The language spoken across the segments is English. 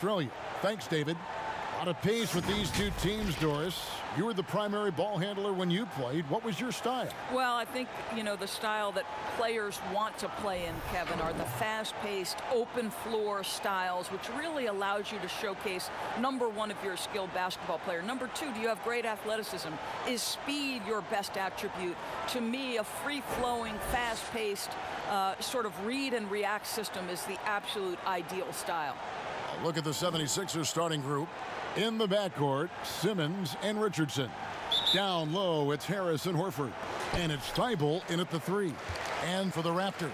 Australia. Thanks, David. A lot of pace with these two teams, Doris. You were the primary ball handler when you played. What was your style? Well, I think, the style that players want to play in, Kevin, are the fast-paced, open floor styles, which really allows you to showcase, number one, if you're a skilled basketball player. Number two, do you have great athleticism? Is speed your best attribute? To me, a free-flowing, fast-paced, sort of read and react system is the absolute ideal style. Look at the 76ers starting group. In the backcourt, Simmons and Richardson. Down low, it's Harris and Horford. And it's Thibault in at the 3. And for the Raptors,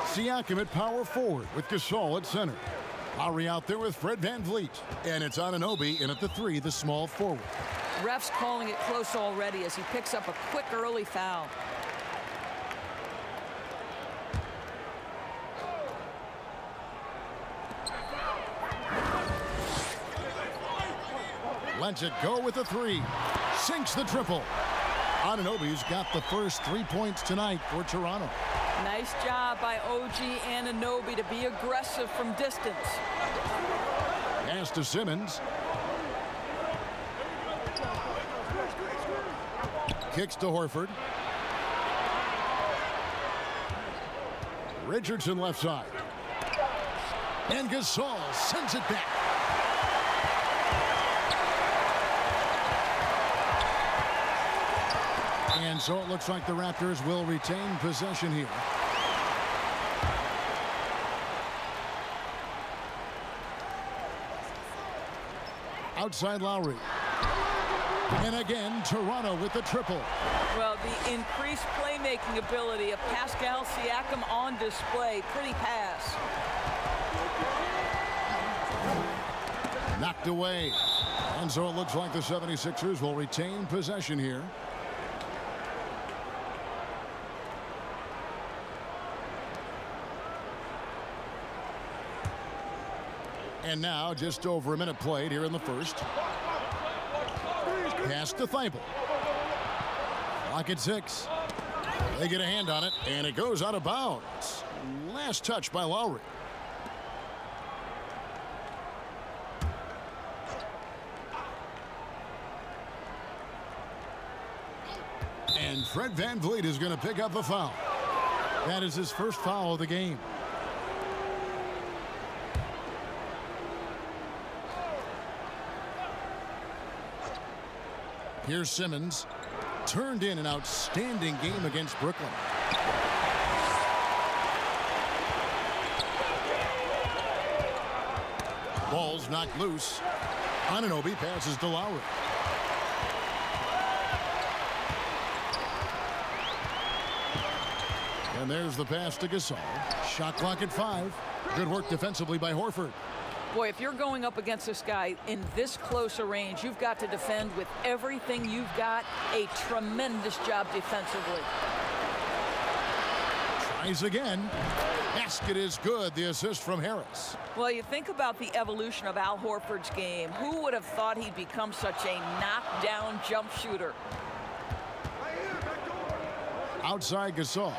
Siakam at power forward with Gasol at center. Lowry out there with Fred VanVleet. And it's Anunoby in at the 3, the small forward. Ref's calling it close already as he picks up a quick early foul. Lets it go with a 3. Sinks the triple. Anunoby's got the first 3 points tonight for Toronto. Nice job by OG Anunoby to be aggressive from distance. Pass to Simmons. Kicks to Horford. Richardson left side. And Gasol sends it back. And so it looks like the Raptors will retain possession here. Outside Lowry. And again, Toronto with the triple. Well, the increased playmaking ability of Pascal Siakam on display. Pretty pass. Knocked away. And so it looks like the 76ers will retain possession here. And now, just over a minute played here in the first. Pass to Thibault. Clock at 6. They get a hand on it, and it goes out of bounds. Last touch by Lowry. And Fred VanVleet is going to pick up the foul. That is his first foul of the game. Here's Simmons. Turned in an outstanding game against Brooklyn. Ball's knocked loose. Anunoby passes to Lowry. And there's the pass to Gasol. Shot clock at 5. Good work defensively by Horford. Boy, if you're going up against this guy in this close a range, you've got to defend with everything you've got. A tremendous job defensively. Tries again. Basket is good. The assist from Harris. Well, you think about the evolution of Al Horford's game. Who would have thought he'd become such a knockdown jump shooter? Outside Gasol.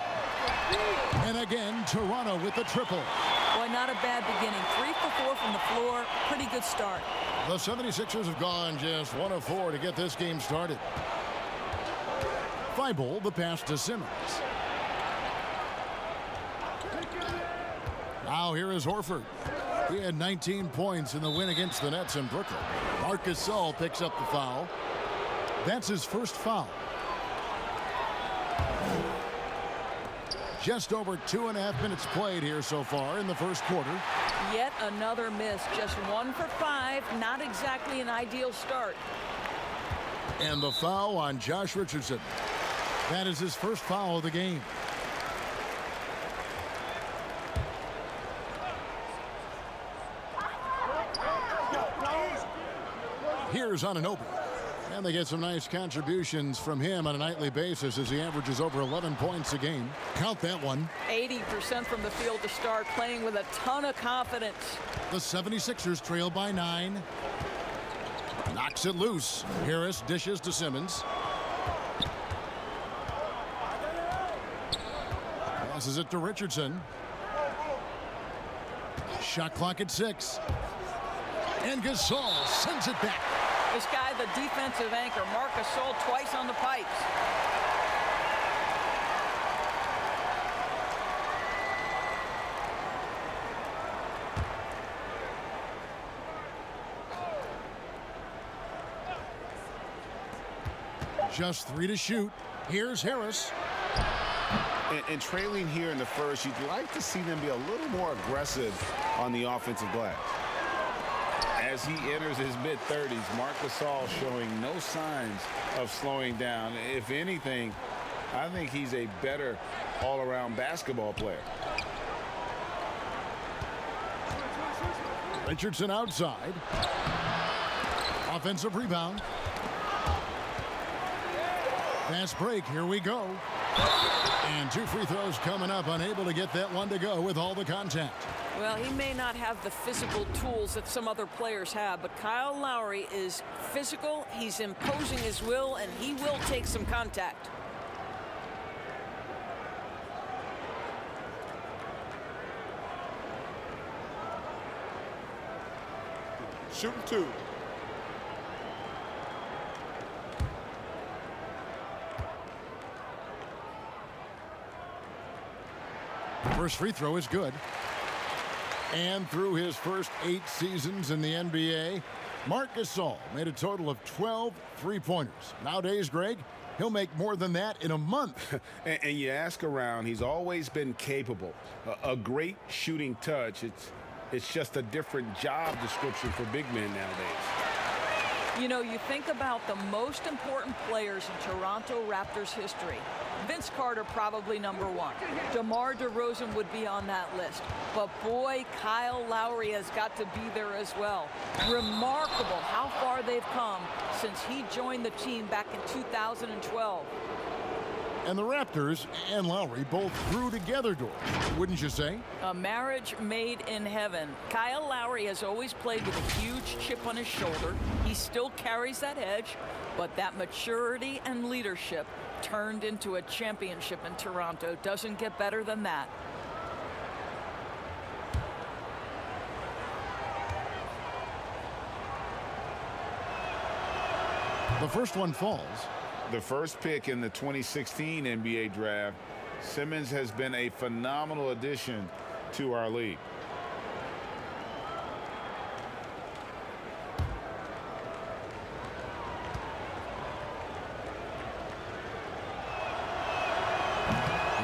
And again, Toronto with the triple. Boy, not a bad beginning. 3 for 4 from the floor. Pretty good start. The 76ers have gone just 1 of 4 to get this game started. Thibault, the pass to Simmons. Now here is Horford. He had 19 points in the win against the Nets in Brooklyn. Marc Gasol picks up the foul. That's his first foul. Just over 2.5 minutes played here so far in the first quarter. Yet another miss. Just 1 for 5. Not exactly an ideal start. And the foul on Josh Richardson. That is his first foul of the game. Here's Anunoby. And they get some nice contributions from him on a nightly basis as he averages over 11 points a game. Count that one. 80% from the field to start, playing with a ton of confidence. The 76ers trail by 9. Knocks it loose. Harris dishes to Simmons. Passes it to Richardson. Shot clock at 6. And Gasol sends it back. This guy, the defensive anchor, Marc Gasol, twice on the pipes. Just 3 to shoot. Here's Harris. And trailing here in the first, you'd like to see them be a little more aggressive on the offensive glass. As he enters his mid-30s, Marc Gasol showing no signs of slowing down. If anything, I think he's a better all-around basketball player. Richardson outside. Offensive rebound. Fast break. Here we go. And 2 free throws coming up. Unable to get that one to go with all the contact. Well, he may not have the physical tools that some other players have, but Kyle Lowry is physical. He's imposing his will, and he will take some contact. Shooting 2. First free throw is good. And through his first 8 seasons in the NBA, Marc Gasol made a total of 12 three-pointers. Nowadays, Greg, he'll make more than that in a month. and you ask around, he's always been capable. A great shooting touch. It's just a different job description for big men nowadays. You know, you think about the most important players in Toronto Raptors history. Vince Carter probably number 1. DeMar DeRozan would be on that list. But boy, Kyle Lowry has got to be there as well. Remarkable how far they've come since he joined the team back in 2012. And the Raptors and Lowry both grew together, Doris, wouldn't you say? A marriage made in heaven. Kyle Lowry has always played with a huge chip on his shoulder. He still carries that edge, but that maturity and leadership turned into a championship in Toronto. Doesn't get better than that. The first one falls. The first pick in the 2016 NBA draft, Simmons has been a phenomenal addition to our league.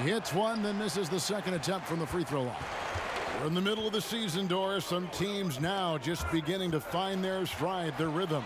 He hits one, then misses the second attempt from the free throw line. We're in the middle of the season, Doris. Some teams now just beginning to find their stride, their rhythm.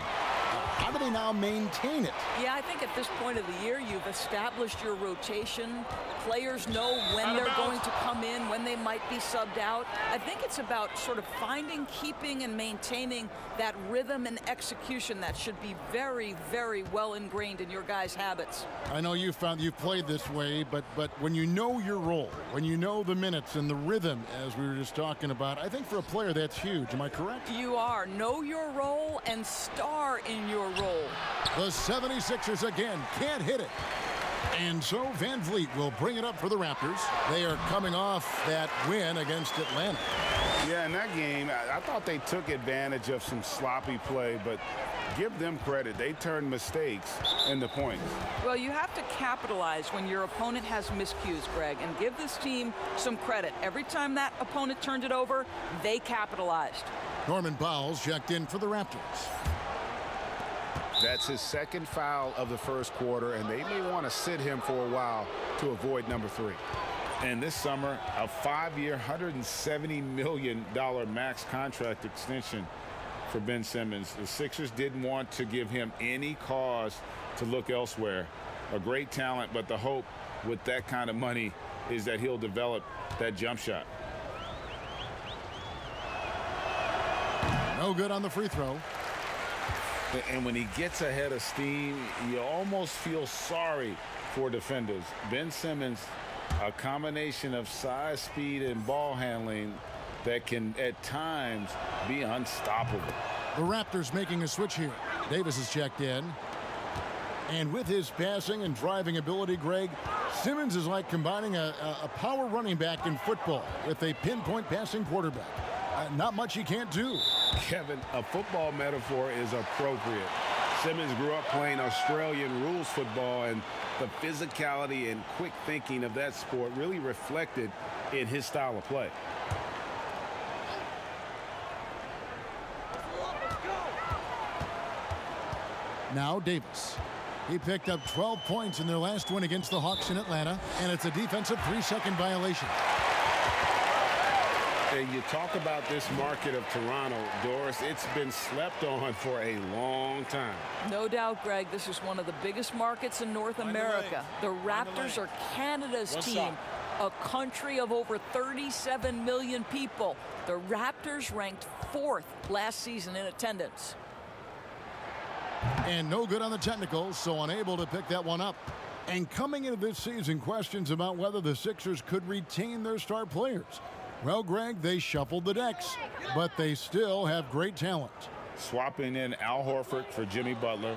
How do they now maintain it? Yeah, I think at this point of the year, you've established your rotation. Players know when they're going to come in, when they might be subbed out. I think it's about sort of finding, keeping, and maintaining that rhythm and execution that should be very, very well ingrained in your guys' habits. I know you've played this way, but when you know your role, when you know the minutes and the rhythm, as we were just talking about, I think for a player that's huge. Am I correct? You are. Know your role and star in your role. The 76ers again can't hit it. And so Van Vliet will bring it up for the Raptors. They are coming off that win against Atlanta. Yeah, in that game, I thought they took advantage of some sloppy play, but give them credit. They turned mistakes into points. Well, you have to capitalize when your opponent has miscues, Greg, and give this team some credit. Every time that opponent turned it over, they capitalized. Norman Powell's checked in for the Raptors. That's his second foul of the first quarter, and they may want to sit him for a while to avoid number 3. And this summer, a 5-year, $170 million max contract extension for Ben Simmons. The Sixers didn't want to give him any cause to look elsewhere. A great talent, but the hope with that kind of money is that he'll develop that jump shot. No good on the free throw. And when he gets ahead of steam, you almost feel sorry for defenders. Ben Simmons, a combination of size, speed, and ball handling that can at times be unstoppable. The Raptors making a switch here. Davis is checked in. And with his passing and driving ability, Greg, Simmons is like combining a power running back in football with a pinpoint passing quarterback. Not much he can't do. Kevin, a football metaphor is appropriate. Simmons grew up playing Australian rules football, and the physicality and quick thinking of that sport really reflected in his style of play. Now Davis. He picked up 12 points in their last win against the Hawks in Atlanta, and it's a defensive 3-second violation. And you talk about this market of Toronto, Doris, it's been slept on for a long time. No doubt, Greg, this is one of the biggest markets in North America. The Raptors are Canada's team, a country of over 37 million people. The Raptors ranked 4th last season in attendance. And no good on the technicals, so unable to pick that one up. And coming into this season, questions about whether the Sixers could retain their star players. Well, Greg, they shuffled the decks, but they still have great talent. Swapping in Al Horford for Jimmy Butler,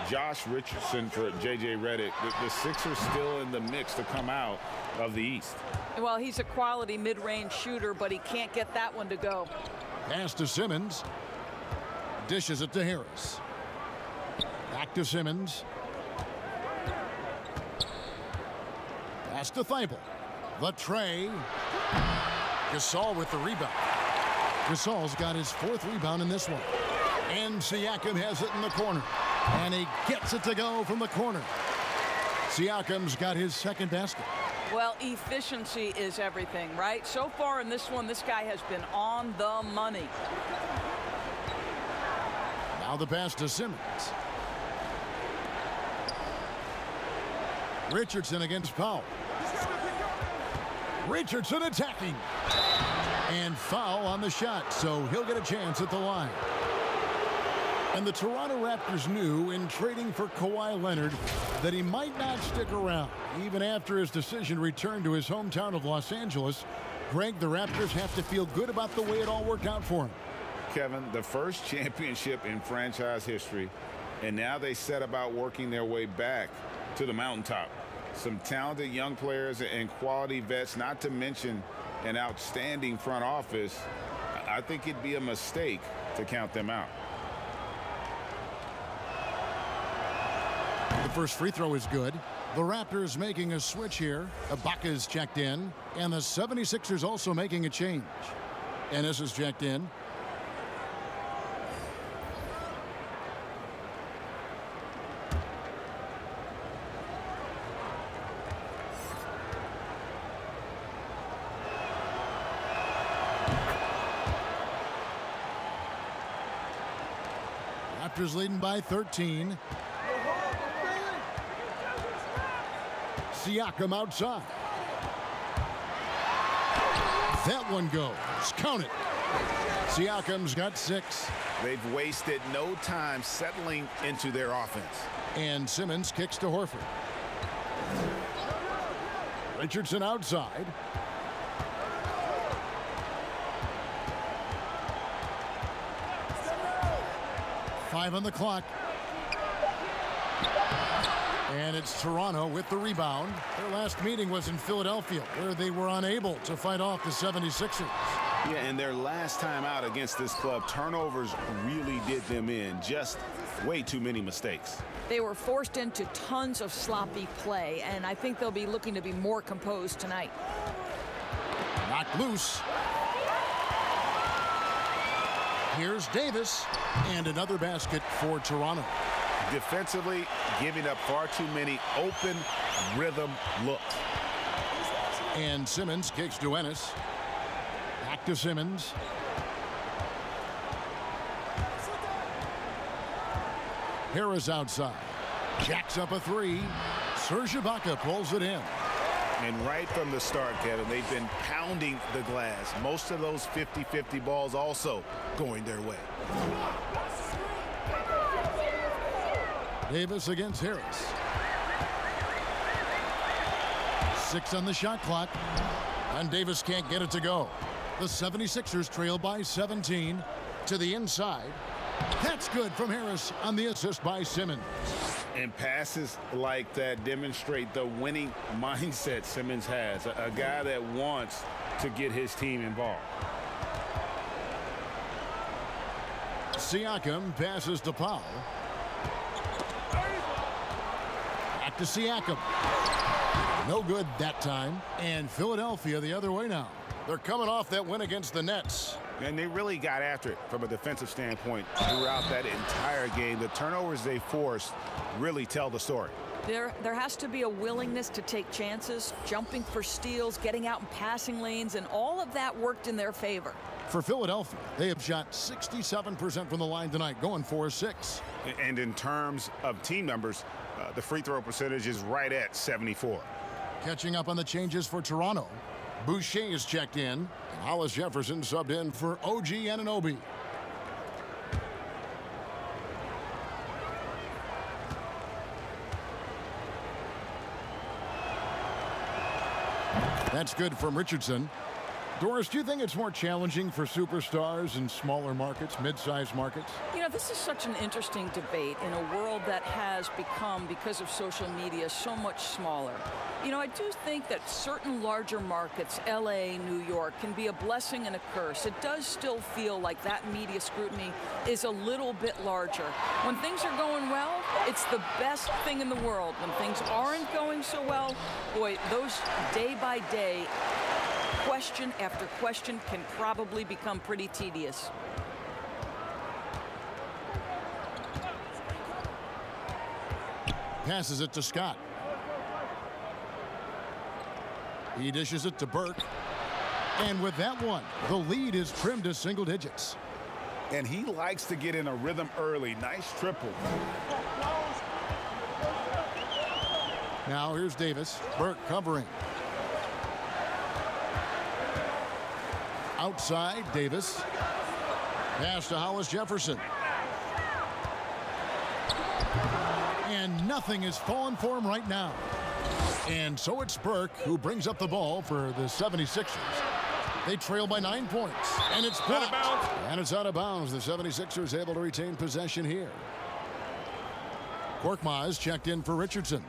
Josh Richardson for J.J. Redick. The Sixers still in the mix to come out of the East. Well, he's a quality mid-range shooter, but he can't get that one to go. Pass to Simmons. Dishes it to Harris. Back to Simmons. Pass to Thibault. The tray. Gasol with the rebound. Gasol's got his 4th rebound in this one. And Siakam has it in the corner. And he gets it to go from the corner. Siakam's got his 2nd basket. Well, efficiency is everything, right? So far in this one, this guy has been on the money. Now the pass to Simmons. Richardson against Powell. Richardson attacking. And foul on the shot, so he'll get a chance at the line. And the Toronto Raptors knew in trading for Kawhi Leonard that he might not stick around. Even after his decision returned to his hometown of Los Angeles, Greg, the Raptors have to feel good about the way it all worked out for him. Kevin, the first championship in franchise history, and now they set about working their way back to the mountaintop. Some talented young players and quality vets, not to mention an outstanding front office. I think it'd be a mistake to count them out. The first free throw is good. The Raptors making a switch here. Ibaka's checked in. And the 76ers also making a change. Ennis is checked in. Raptors leading by 13. Siakam outside. That one goes. Count it. Siakam's got 6. They've wasted no time settling into their offense. And Simmons kicks to Horford. Richardson outside. Five on the clock. And it's Toronto with the rebound. Their last meeting was in Philadelphia, where they were unable to fight off the 76ers. Yeah, and their last time out against this club, turnovers really did them in. Just way too many mistakes. They were forced into tons of sloppy play, and I think they'll be looking to be more composed tonight. Knocked loose. Here's Davis, and another basket for Toronto. Defensively, giving up far too many open rhythm looks. And Simmons kicks to Ennis. Back to Simmons. Harris outside. Jacks up a 3. Serge Ibaka pulls it in. And right from the start, Kevin, they've been pounding the glass. Most of those 50-50 balls also going their way. Davis against Harris. 6 on the shot clock. And Davis can't get it to go. The 76ers trail by 17 to the inside. That's good from Harris on the assist by Simmons. And passes like that demonstrate the winning mindset Simmons has. A guy that wants to get his team involved. Siakam passes to Powell. Back to Siakam. No good that time. And Philadelphia the other way now. They're coming off that win against the Nets. And they really got after it from a defensive standpoint throughout that entire game. The turnovers they forced really tell the story. There has to be a willingness to take chances, jumping for steals, getting out in passing lanes, and all of that worked in their favor. For Philadelphia, they have shot 67% from the line tonight, going 4-6. And in terms of team numbers, the free throw percentage is right at 74. Catching up on the changes for Toronto. Boucher is checked in, and Hollis Jefferson subbed in for OG Anunoby. That's good from Richardson. Doris, do you think it's more challenging for superstars in smaller markets, mid-sized markets? You know, this is such an interesting debate in a world that has become, because of social media, so much smaller. You know, I do think that certain larger markets, LA, New York, can be a blessing and a curse. It does still feel like that media scrutiny is a little bit larger. When things are going well, it's the best thing in the world. When things aren't going so well, boy, those day by day, question after question can probably become pretty tedious. Passes it to Scott. He dishes it to Burke. And with that one, the lead is trimmed to single digits. And he likes to get in a rhythm early. Nice triple. Now here's Davis. Burke covering. Outside, Davis. Pass to Hollis Jefferson. And nothing is falling for him right now. And so it's Burke who brings up the ball for the 76ers. They trail by 9 points. And it's blocked. And it's out of bounds. The 76ers able to retain possession here. Korkmaz checked in for Richardson.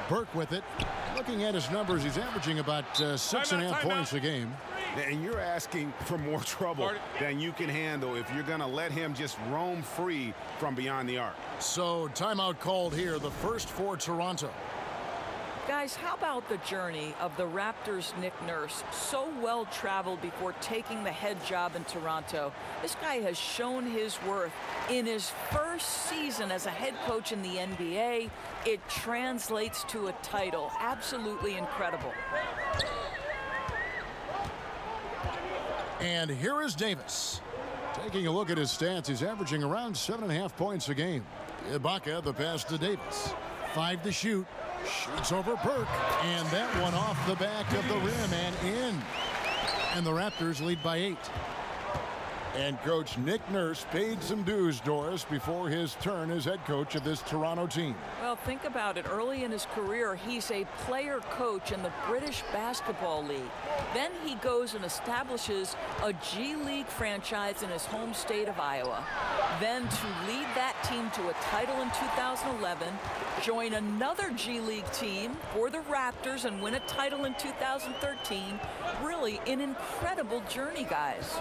Burke with it. Looking at his numbers, he's averaging about 6.5 points a game. And you're asking for more trouble than you can handle if you're going to let him just roam free from beyond the arc. So timeout called here, the first for Toronto. Guys, how about the journey of the Raptors' Nick Nurse? So well traveled before taking the head job in Toronto. This guy has shown his worth in his first season as a head coach in the NBA. It translates to a title. Absolutely incredible. And here is Davis. Taking a look at his stats, he's averaging around 7.5 points a game. Ibaka, the pass to Davis. 5 to shoot. Shoots over Burke. And that one off the back of the rim and in. And the Raptors lead by 8. And Coach Nick Nurse paid some dues, Doris, before his turn as head coach of this Toronto team. Well, think about it. Early in his career, he's a player coach in the British Basketball League. Then he goes and establishes a G League franchise in his home state of Iowa. Then to lead that team to a title in 2011, join another G League team for the Raptors and win a title in 2013. Really an incredible journey, guys.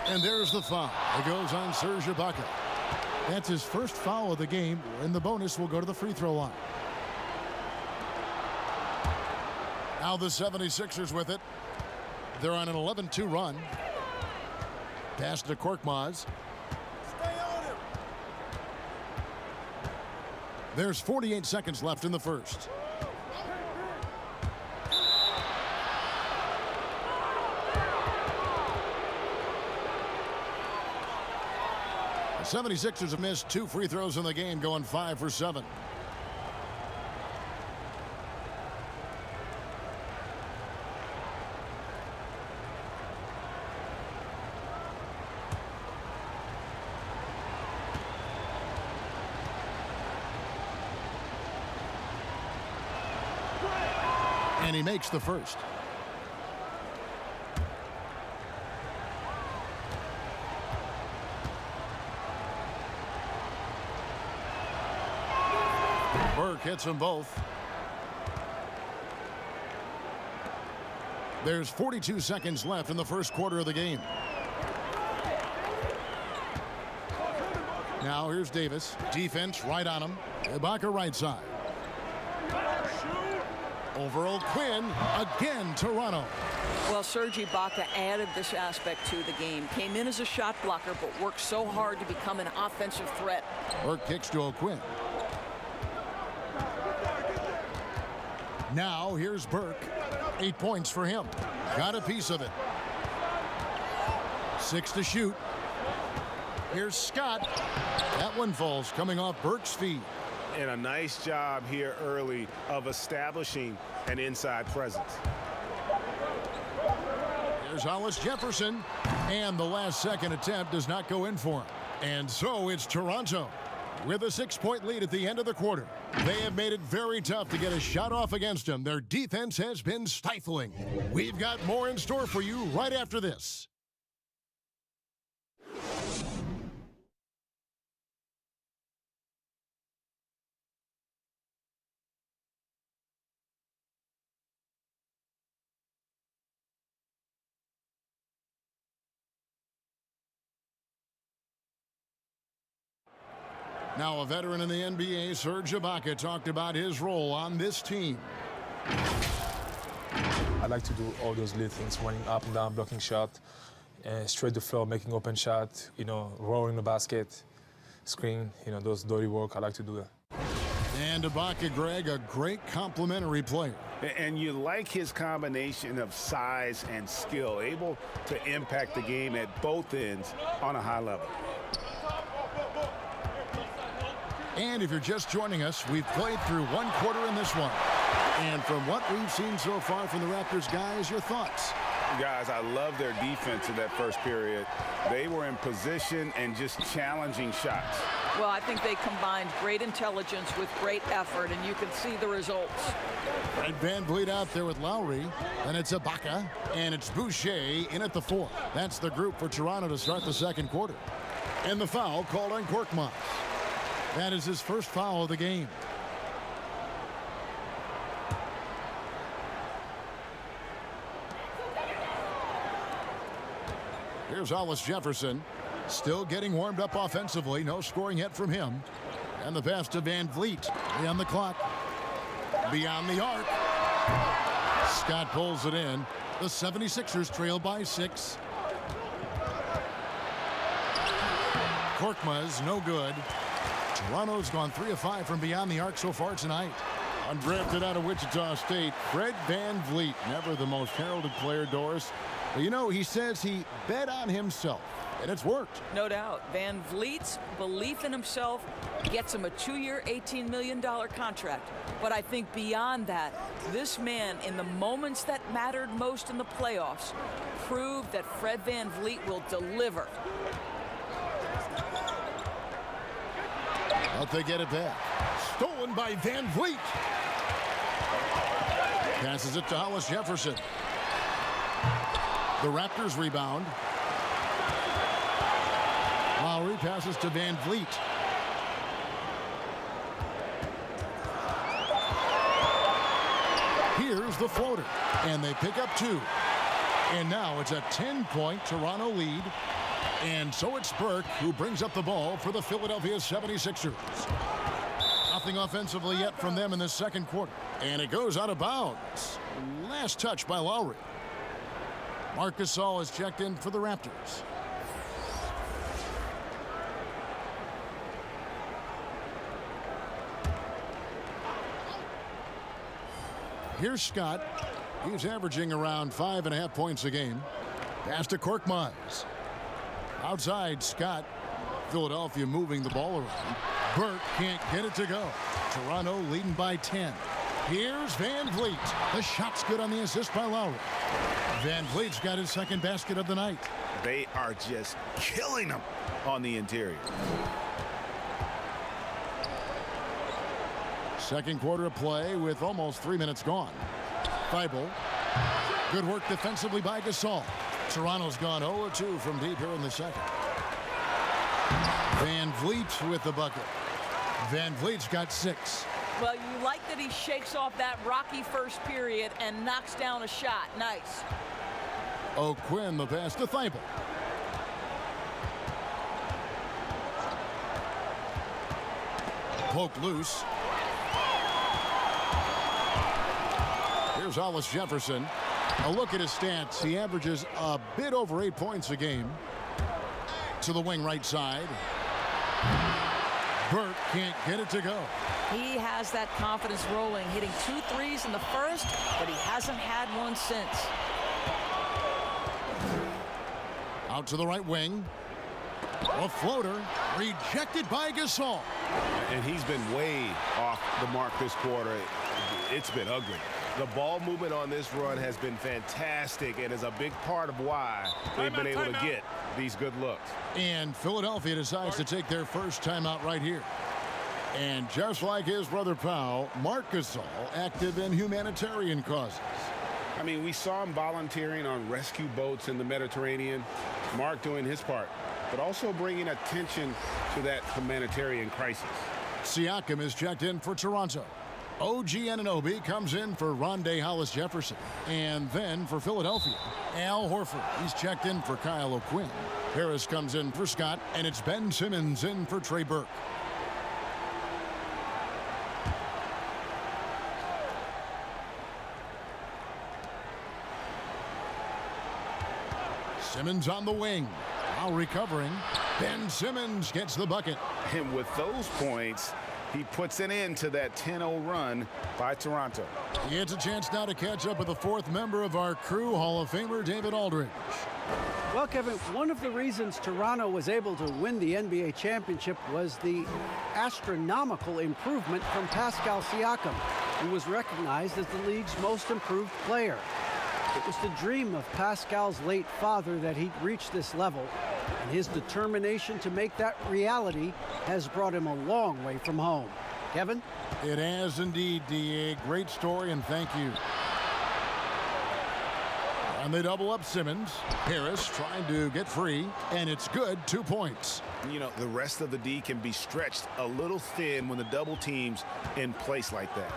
And there's the foul. It goes on Serge Ibaka. That's his first foul of the game, and the bonus will go to the free throw line. Now the 76ers with it. They're on an 11-2 run. Pass to Korkmaz. There's 48 seconds left in the first. The 76ers have missed 2 free throws in the game, going 5 for 7. And he makes the first. Burke hits them both. There's 42 seconds left in the first quarter of the game. Now here's Davis. Defense right on him. Ibaka right side. Over O'Quinn. Again, Toronto. Well, Serge Ibaka added this aspect to the game. Came in as a shot blocker, but worked so hard to become an offensive threat. Burke kicks to O'Quinn. Now here's Burke. 8 points for him. Got a piece of it. 6 to shoot. Here's Scott. That one falls coming off Burke's feet. And a nice job here early of establishing an inside presence. Here's Hollis Jefferson. And the last second attempt does not go in for him. And so it's Toronto with a 6-point lead at the end of the quarter. They have made it very tough to get a shot off against them. Their defense has been stifling. We've got more in store for you right after this. Now a veteran in the NBA, Serge Ibaka, talked about his role on this team. I like to do all those little things, running up and down, blocking shot, straight to the floor, making open shot, rolling the basket, screen, those dirty work. I like to do that. And Ibaka, Greg, a great complementary player. And you like his combination of size and skill, able to impact the game at both ends on a high level. And if you're just joining us, we've played through one quarter in this one. And from what we've seen so far from the Raptors, guys, your thoughts? Guys, I love their defense in that first period. They were in position and just challenging shots. Well, I think they combined great intelligence with great effort, and you can see the results. Fred VanVleet out there with Lowry, and it's Ibaka, and it's Boucher in at the 4. That's the group for Toronto to start the second quarter. And the foul called on Korkmaz. That is his first foul of the game. Here's Hollis Jefferson. Still getting warmed up offensively. No scoring yet from him. And the pass to VanVleet. On the clock. Beyond the arc. Scott pulls it in. The 76ers trail by 6. Korkmaz, no good. Toronto's gone 3 of 5 from beyond the arc so far tonight. Undrafted out of Wichita State, Fred VanVleet, never the most heralded player, Doris. But he says he bet on himself, and it's worked. No doubt. VanVleet's belief in himself gets him a 2-year, $18 million contract. But I think beyond that, this man, in the moments that mattered most in the playoffs, proved that Fred VanVleet will deliver. But they get it back. Stolen by VanVleet. Passes it to Hollis Jefferson. The Raptors rebound. Lowry passes to VanVleet. Here's the floater. And they pick up 2. And now it's a 10-point Toronto lead. And so it's Burke who brings up the ball for the Philadelphia 76ers. Nothing offensively yet from them in the second quarter. And it goes out of bounds. Last touch by Lowry. Marc Gasol is checked in for the Raptors. Here's Scott. He's averaging around 5.5 points a game. Pass to Korkmaz. Outside, Scott. Philadelphia moving the ball around. Burke can't get it to go. Toronto leading by 10. Here's VanVleet. The shot's good on the assist by Lowry. VanVleet's got his second basket of the night. They are just killing them on the interior. Second quarter of play with almost 3 minutes gone. Thibault. Good work defensively by Gasol. Toronto's gone 0-2 from deep here in the second. Van Vliet with the bucket. Van Vliet's got 6. Well, you like that he shakes off that rocky first period and knocks down a shot. Nice. O'Quinn the pass to Thibault. Poke loose. Here's Hollis Jefferson. A look at his stats. He averages a bit over 8 points a game. To the wing right side. Burke can't get it to go. He has that confidence rolling, hitting 2 threes in the first, but he hasn't had one since. Out to the right wing. A floater rejected by Gasol. And he's been way off the mark this quarter. It's been ugly. The ball movement on this run has been fantastic and is a big part of why they've been able to get these good looks. And Philadelphia decides to take their first timeout right here. And just like his brother Pau, Marc Gasol active in humanitarian causes. I mean, we saw him volunteering on rescue boats in the Mediterranean. Marc doing his part, but also bringing attention to that humanitarian crisis. Siakam is checked in for Toronto. OG Anunoby comes in for Rondé Hollis Jefferson. And then for Philadelphia, Al Horford. He's checked in for Kyle O'Quinn. Harris comes in for Scott, and it's Ben Simmons in for Trey Burke. Simmons on the wing. Now recovering. Ben Simmons gets the bucket. And with those points, he puts an end to that 10-0 run by Toronto. He gets a chance now to catch up with the 4th member of our crew, Hall of Famer David Aldridge. Well, Kevin, one of the reasons Toronto was able to win the NBA championship was the astronomical improvement from Pascal Siakam, who was recognized as the league's most improved player. It was the dream of Pascal's late father that he'd reach this level, and his determination to make that reality has brought him a long way from home. Kevin? It has indeed, D.A. Great story, and thank you. And they double up Simmons. Harris trying to get free, and it's good. 2 points. You know, the rest of the D can be stretched a little thin when the double team's in place like that.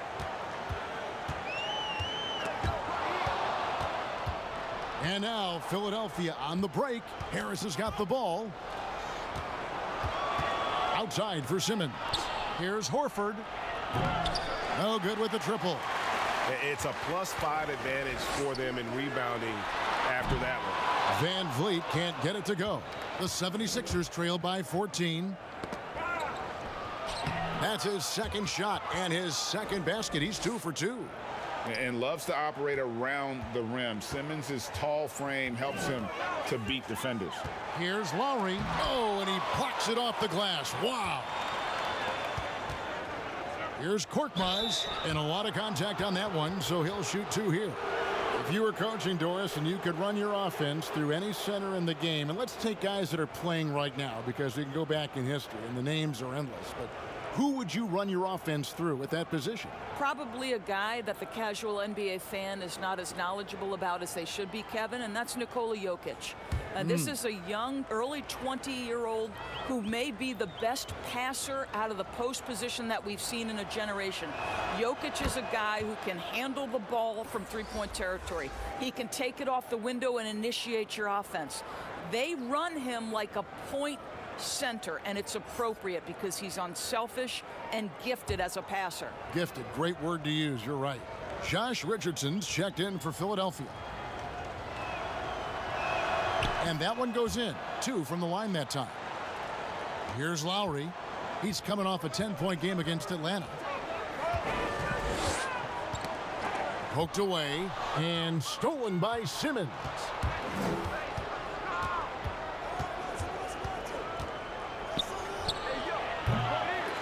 And now Philadelphia on the break. Harris has got the ball. Outside for Simmons. Here's Horford. No good with the triple. It's a +5 advantage for them in rebounding after that one. Van Vliet can't get it to go. The 76ers trail by 14. That's his second shot and his second basket. He's 2 for 2. And loves to operate around the rim. Simmons' tall frame helps him to beat defenders. Here's Lowry. Oh, and he plucks it off the glass. Wow. Here's Korkmaz, and a lot of contact on that one, so he'll shoot 2 here. If you were coaching, Doris, and you could run your offense through any center in the game, and let's take guys that are playing right now because we can go back in history, and the names are endless, but who would you run your offense through at that position? Probably a guy that the casual NBA fan is not as knowledgeable about as they should be, Kevin, and that's Nikola Jokic. This is a young, early 20-year-old who may be the best passer out of the post position that we've seen in a generation. Jokic is a guy who can handle the ball from three-point territory. He can take it off the window and initiate your offense. They run him like a point center, and it's appropriate because he's unselfish and gifted as a passer. Gifted, great word to use, you're right. Josh Richardson's checked in for Philadelphia. And that one goes in. 2 from the line that time. Here's Lowry. He's coming off a 10-point game against Atlanta. Poked away and stolen by Simmons.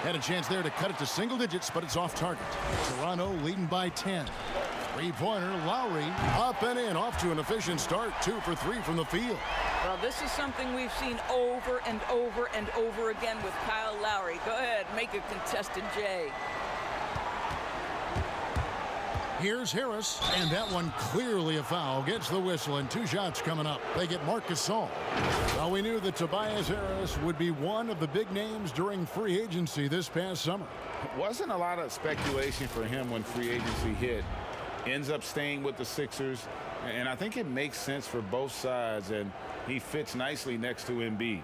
Had a chance there to cut it to single digits, but it's off target. Toronto leading by 10. Three-pointer, Lowry, up and in, off to an efficient start. 2 for 3 from the field. Well, this is something we've seen over and over and over again with Kyle Lowry. Go ahead, make a contested J. Here's Harris, and that one clearly a foul. Gets the whistle, and 2 shots coming up. They get Marc Gasol. Well, we knew that Tobias Harris would be one of the big names during free agency this past summer. Wasn't a lot of speculation for him when free agency hit. Ends up staying with the Sixers, and I think it makes sense for both sides, and he fits nicely next to Embiid.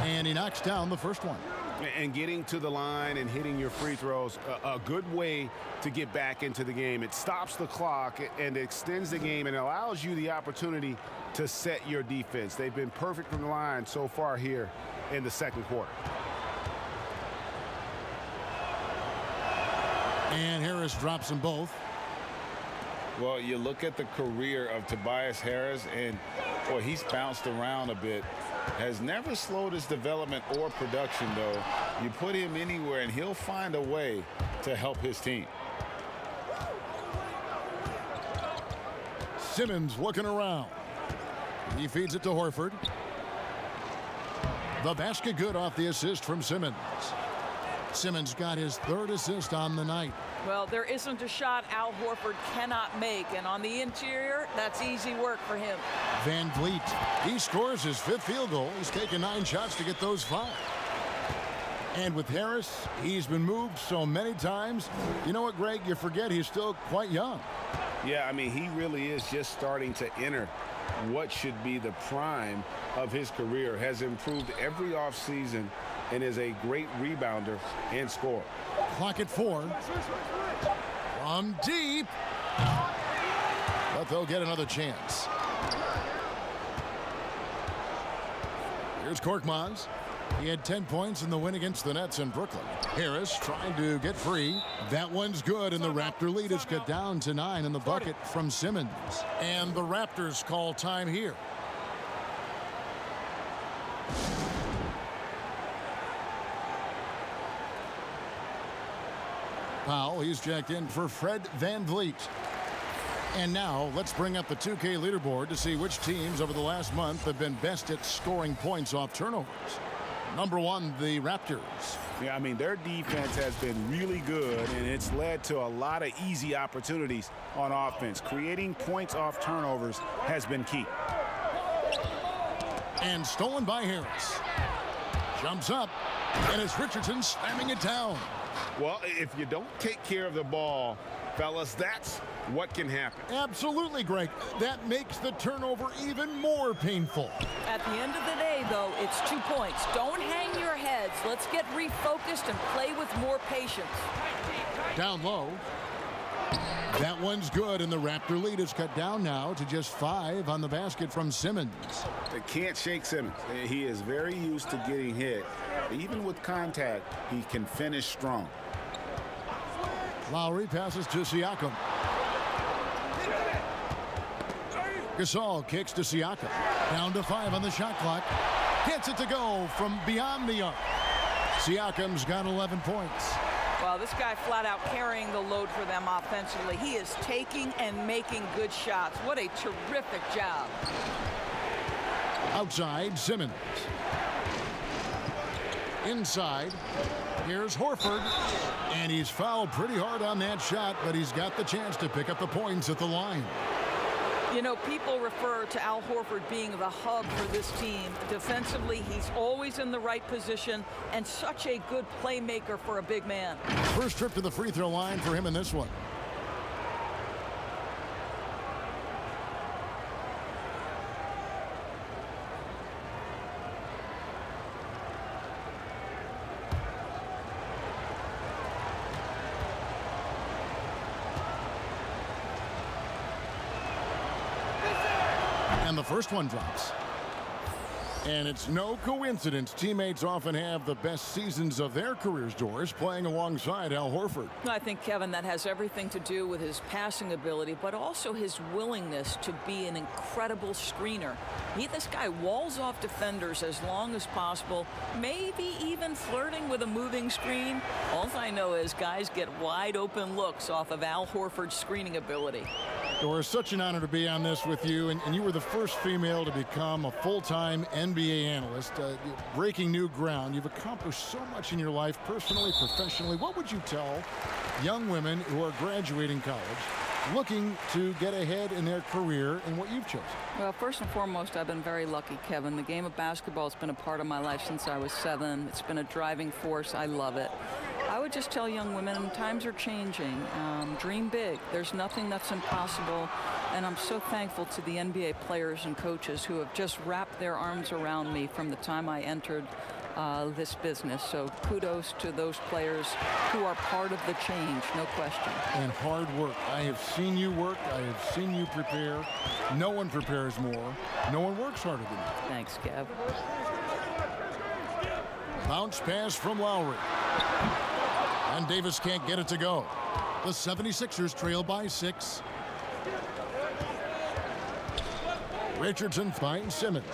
And he knocks down the first one. And getting to the line and hitting your free throws, a good way to get back into the game. It stops the clock and extends the game and allows you the opportunity to set your defense. They've been perfect from the line so far here in the second quarter. And Harris drops them both. Well, you look at the career of Tobias Harris, and boy, he's bounced around a bit. Has never slowed his development or production, though. You put him anywhere, and he'll find a way to help his team. Simmons looking around. He feeds it to Horford. The basket good off the assist from Simmons. Simmons got his 3rd assist on the night. Well, there isn't a shot Al Horford cannot make, and on the interior, that's easy work for him. Van Vliet, he scores his 5th field goal. He's taken 9 shots to get those 5. And with Harris, he's been moved so many times. You know what, Greg? You forget he's still quite young. Yeah, I mean, he really is just starting to enter what should be the prime of his career. Has improved every offseason and is a great rebounder and scorer. Clock at 4. From deep. But they'll get another chance. Here's Korkmaz. He had 10 points in the win against the Nets in Brooklyn. Harris trying to get free. That one's good, and the Raptor lead is cut down to 9 in the bucket from Simmons. And the Raptors call time here. Powell, he's checked in for Fred Van Vliet. And now let's bring up the 2K leaderboard to see which teams over the last month have been best at scoring points off turnovers. Number 1, the Raptors. Yeah, I mean, their defense has been really good, and it's led to a lot of easy opportunities on offense. Creating points off turnovers has been key. And stolen by Harris. Jumps up, and it's Richardson slamming it down. Well, if you don't take care of the ball, fellas, that's what can happen. Absolutely, Greg. That makes the turnover even more painful. At the end of the day, though, it's 2 points. Don't hang your heads. Let's get refocused and play with more patience. Down low. That one's good, and the Raptor lead is cut down now to just 5 on the basket from Simmons. They can't shake Simmons. He is very used to getting hit. Even with contact, he can finish strong. Lowry passes to Siakam. Gasol kicks to Siakam. Down to 5 on the shot clock. Gets it to go from beyond the arc. Siakam's got 11 points. Well, this guy flat out carrying the load for them offensively. He is taking and making good shots. What a terrific job. Outside, Simmons. Inside, here's Horford. And he's fouled pretty hard on that shot, but he's got the chance to pick up the points at the line. You know, people refer to Al Horford being the hub for this team. Defensively, he's always in the right position and such a good playmaker for a big man. First trip to the free throw line for him in this one. And the first one drops. And it's no coincidence teammates often have the best seasons of their careers, Doris, playing alongside Al Horford. I think, Kevin, that has everything to do with his passing ability, but also his willingness to be an incredible screener. This guy walls off defenders as long as possible, maybe even flirting with a moving screen. All I know is guys get wide open looks off of Al Horford's screening ability. Doris, such an honor to be on this with you, and you were the first female to become a full-time NBA analyst, breaking new ground. You've accomplished so much in your life, personally, professionally. What would you tell young women who are graduating college, looking to get ahead in their career and what you've chosen? Well, first and foremost, I've been very lucky, Kevin. The game of basketball has been a part of my life since I was 7. It's been a driving force. I love it. I would just tell young women, times are changing. Dream big. There's nothing that's impossible. And I'm so thankful to the NBA players and coaches who have just wrapped their arms around me from the time I entered this business. So kudos to those players who are part of the change, no question. And hard work. I have seen you work. I have seen you prepare. No one prepares more. No one works harder than you. Thanks, Kev. Bounce pass from Lowry. And Davis can't get it to go. The 76ers trail by 6. Richardson finds Simmons.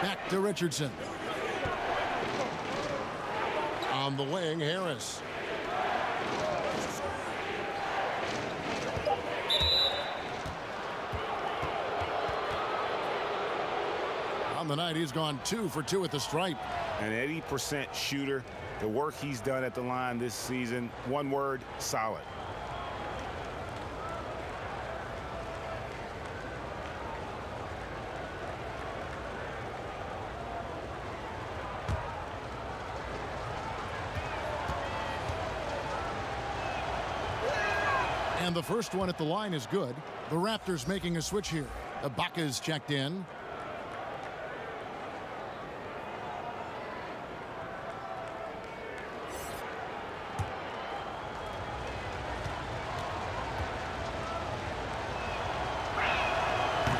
Back to Richardson. On the wing, Harris. On the night, he's gone 2 for 2 at the stripe. An 80% shooter. The work he's done at the line this season, one word, solid. And the first one at the line is good. The Raptors making a switch here. Ibaka's checked in.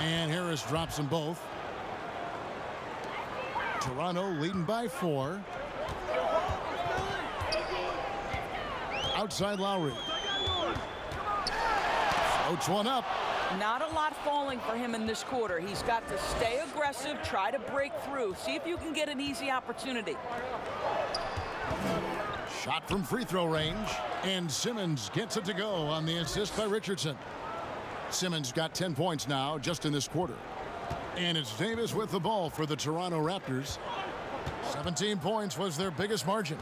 And Harris drops them both. Toronto leading by 4. Outside Lowry. Floats one up. Not a lot falling for him in this quarter. He's got to stay aggressive, try to break through. See if you can get an easy opportunity. Shot from free throw range. And Simmons gets it to go on the assist by Richardson. Simmons got 10 points now just in this quarter. And it's Davis with the ball for the Toronto Raptors. 17 points was their biggest margin.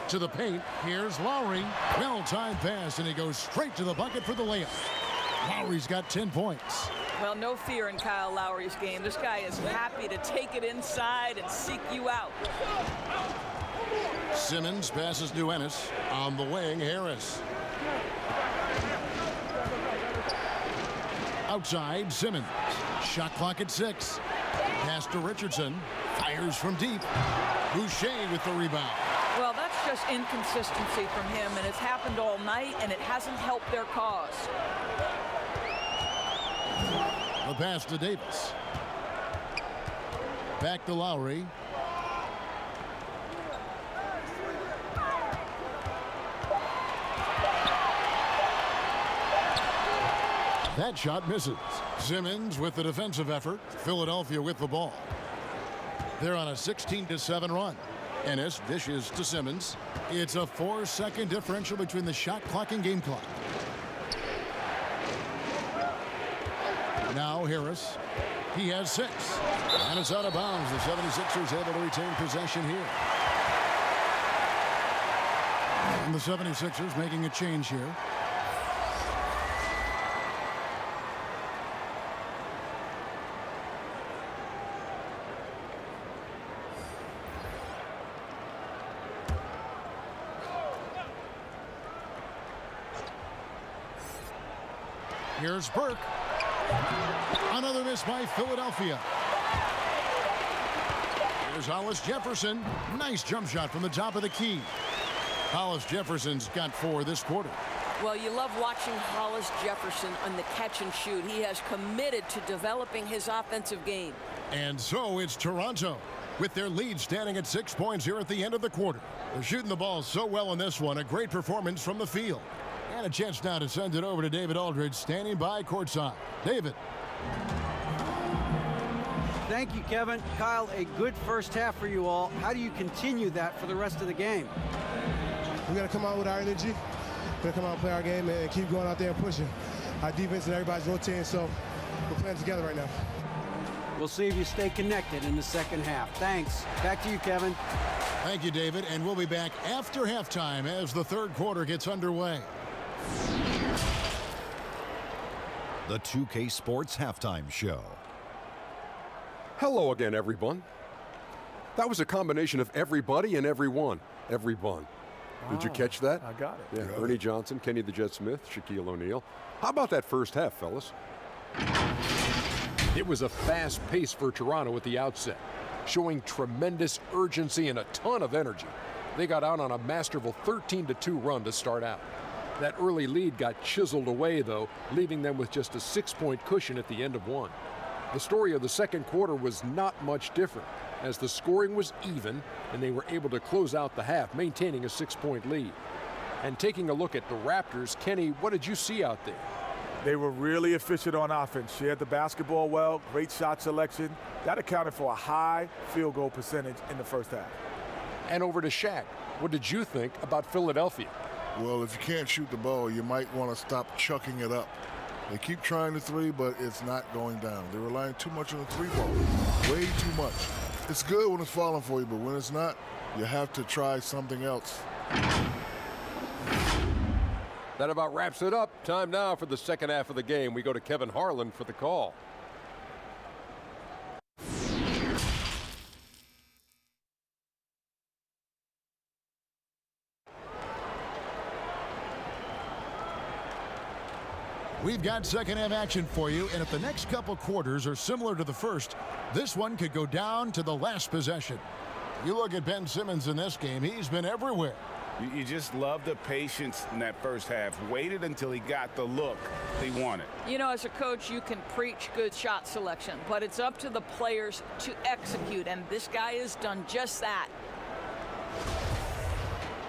To the paint, here's Lowry. Well-timed pass, and he goes straight to the bucket for the layup. Lowry's got 10 points. Well, no fear in Kyle Lowry's game. This guy is happy to take it inside and seek you out. Simmons passes to Ennis. On the wing, Harris. Outside, Simmons. Shot clock at 6. Pass to Richardson. Fires from deep. Boucher with the rebound. Well, that's just inconsistency from him, and it's happened all night, and it hasn't helped their cause. The pass to Davis. Back to Lowry. That shot misses. Simmons with the defensive effort. Philadelphia with the ball. They're on a 16-7 run. Ennis dishes to Simmons. It's a 4-second differential between the shot clock and game clock. Now Harris. He has 6. And it's out of bounds. The 76ers able to retain possession here. And the 76ers making a change here. Here's Burke. Another miss by Philadelphia. Here's Hollis Jefferson. Nice jump shot from the top of the key. Hollis Jefferson's got 4 this quarter. Well, you love watching Hollis Jefferson on the catch and shoot. He has committed to developing his offensive game. And so it's Toronto with their lead standing at 6 points here at the end of the quarter. They're shooting the ball so well in this one. A great performance from the field. And a chance now to send it over to David Aldridge, standing by courtside. David. Thank you, Kevin. Kyle, a good first half for you all. How do you continue that for the rest of the game? We got to come out with our energy We're going to come out and play our game and keep going out there and pushing. Our defense and everybody's rotating, so we're playing together right now. We'll see if you stay connected in the second half. Thanks. Back to you, Kevin. Thank you, David, and we'll be back after halftime as the third quarter gets underway. The 2K Sports Halftime Show. Hello again, everyone. That was a combination of everybody and everyone. Everyone. Did you catch that? I got it. Yeah, Ernie Johnson, Kenny the Jet Smith, Shaquille O'Neal. How about that first half, fellas? It was a fast pace for Toronto at the outset, showing tremendous urgency and a ton of energy. They got out on a masterful 13-2 run to start out. That early lead got chiseled away, though, leaving them with just a 6-point cushion at the end of one. The story of the second quarter was not much different, as the scoring was even and they were able to close out the half, maintaining a 6-point lead. And taking a look at the Raptors, Kenny, what did you see out there? They were really efficient on offense, shared the basketball well, great shot selection. That accounted for a high field goal percentage in the first half. And over to Shaq. What did you think about Philadelphia? Well, if you can't shoot the ball, you might want to stop chucking it up. They keep trying the three, but it's not going down. They're relying too much on the three ball, way too much. It's good when it's falling for you, but when it's not, you have to try something else. That about wraps it up. Time now for the second half of the game. We go to Kevin Harlan for the call. We've got second half action for you, and if the next couple quarters are similar to the first, this one could go down to the last possession. You look at Ben Simmons in this game, he's been everywhere. You just love the patience in that first half. Waited until he got the look he wanted. You know, as a coach, you can preach good shot selection, but it's up to the players to execute, and this guy has done just that.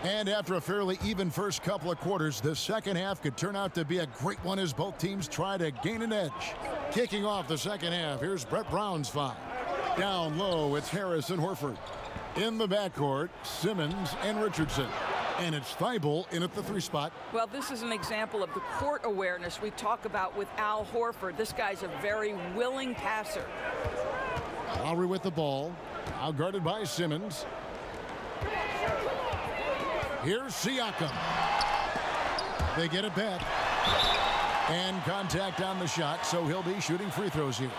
And after a fairly even first couple of quarters, the second half could turn out to be a great one as both teams try to gain an edge. Kicking off the second half, here's Brett Brown's foul. Down low, it's Harris and Horford. In the backcourt, Simmons and Richardson. And it's Thibault in at the 3 spot. Well, this is an example of the court awareness we talk about with Al Horford. This guy's a very willing passer. Lowry with the ball, out guarded by Simmons. Here's Siakam. They get it back. And contact on the shot, so he'll be shooting free throws here.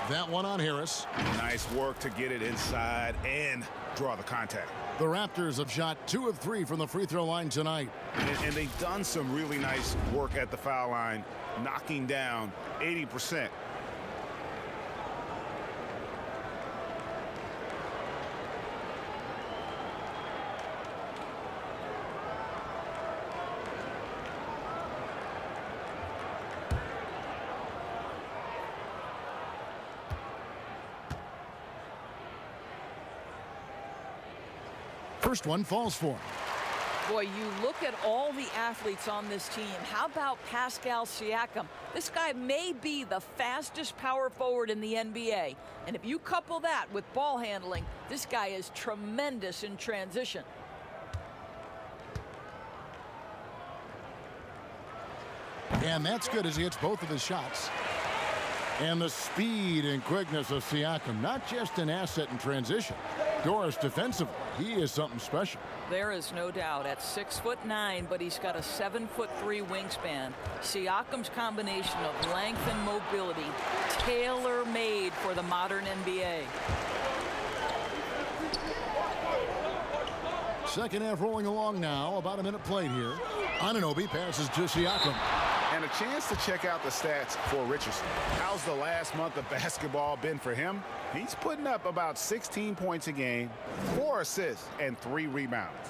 That one on Harris. Nice work to get it inside and draw the contact. The Raptors have shot 2 of 3 from the free throw line tonight. And they've done some really nice work at the foul line, knocking down 80%. First one falls for him. Boy, you look at all the athletes on this team. How about Pascal Siakam? This guy may be the fastest power forward in the NBA. And if you couple that with ball handling, this guy is tremendous in transition. And that's good as he hits both of his shots. And the speed and quickness of Siakam, not just an asset in transition. Doris defensively, he is something special. There is no doubt at 6'9", but he's got a 7'3" wingspan. Siakam's combination of length and mobility, tailor-made for the modern NBA. Second half rolling along now, about a minute played here. Anunoby passes to Siakam. And a chance to check out the stats for Richardson. How's the last month of basketball been for him? He's putting up about 16 points a game, 4 assists, and 3 rebounds.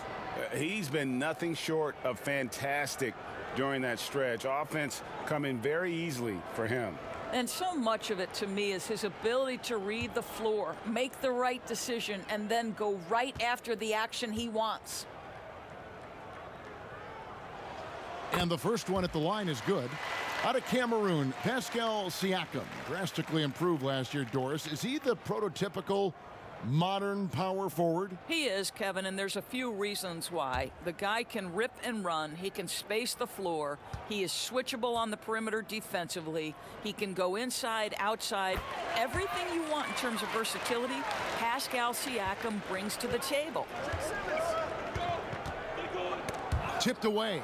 He's been nothing short of fantastic during that stretch. Offense coming very easily for him. And so much of it to me is his ability to read the floor, make the right decision, and then go right after the action he wants. And the first one at the line is good. Out of Cameroon, Pascal Siakam, drastically improved last year, Doris. Is he the prototypical modern power forward. He is, Kevin, and there's a few reasons why. The guy can rip and run. He can space the floor. He is switchable on the perimeter defensively. He can go inside, outside. Everything you want in terms of versatility, Pascal Siakam brings to the table. Tipped away.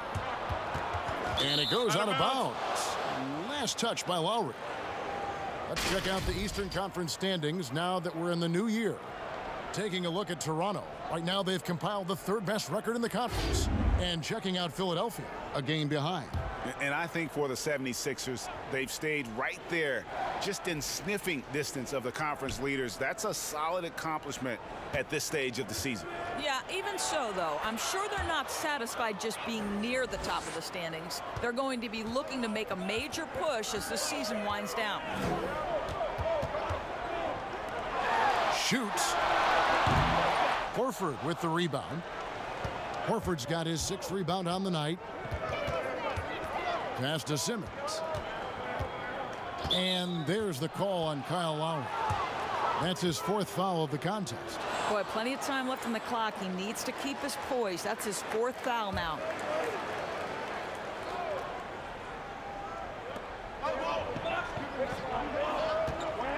And it goes out of bounds. Last touch by Lowry. Let's check out the Eastern Conference standings now that we're in the new year. Taking a look at Toronto. Right now they've compiled the third best record in the conference. And checking out Philadelphia, a game behind. And I think for the 76ers, they've stayed right there, just in sniffing distance of the conference leaders. That's a solid accomplishment at this stage of the season. Yeah, even so, though, I'm sure they're not satisfied just being near the top of the standings. They're going to be looking to make a major push as the season winds down. Shoots. Horford with the rebound. Horford's got his 6th rebound on the night. Pass to Simmons. And there's the call on Kyle Lowry. That's his 4th foul of the contest. Boy, plenty of time left on the clock. He needs to keep his poise. That's his 4th foul now.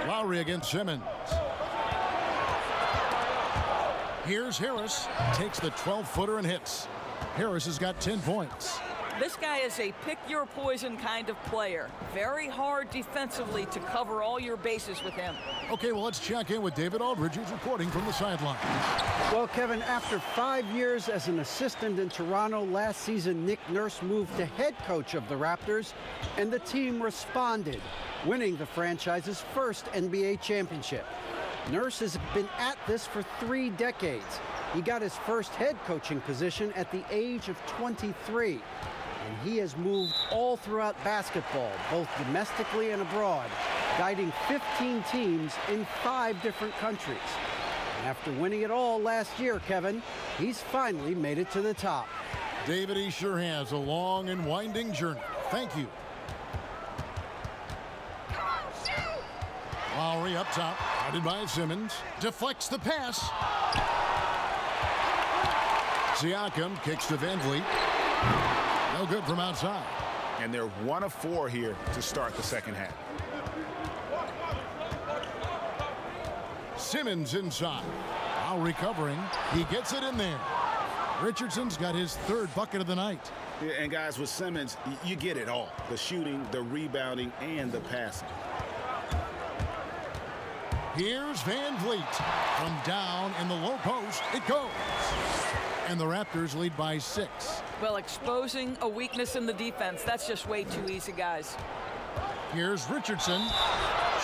Lowry against Simmons. Here's Harris. Takes the 12-footer and hits. Harris has got 10 points. This guy is a pick-your-poison kind of player. Very hard defensively to cover all your bases with him. Okay, well, let's check in with David Aldridge, who's reporting from the sideline. Well, Kevin, after 5 years as an assistant in Toronto, last season Nick Nurse moved to head coach of the Raptors, and the team responded, winning the franchise's first NBA championship. Nurse has been at this for 3 decades. He got his first head coaching position at the age of 23. And he has moved all throughout basketball, both domestically and abroad, guiding 15 teams in 5 different countries. And after winning it all last year, Kevin, he's finally made it to the top. David, he sure has a long and winding journey. Thank you. Lowry up top, guided by Simmons, deflects the pass. Siakam kicks to Van Vliet. No good from outside. And they're 1 of 4 here to start the second half. Simmons inside. Now recovering. He gets it in there. Richardson's got his 3rd bucket of the night. Yeah, and guys, with Simmons, you get it all. The shooting, the rebounding, and the passing. Here's Van Vliet. From down in the low post, it goes. And the Raptors lead by 6. Well, exposing a weakness in the defense, that's just way too easy, guys. Here's Richardson.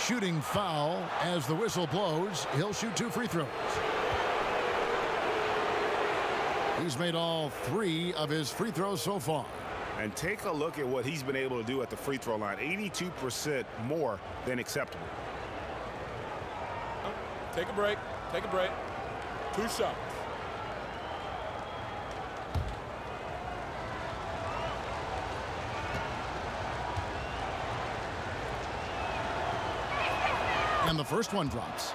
Shooting foul as the whistle blows. He'll shoot 2 free throws. He's made all 3 of his free throws so far. And take a look at what he's been able to do at the free throw line. 82% more than acceptable. Take a break. Take a break. 2 shots. And the first one drops.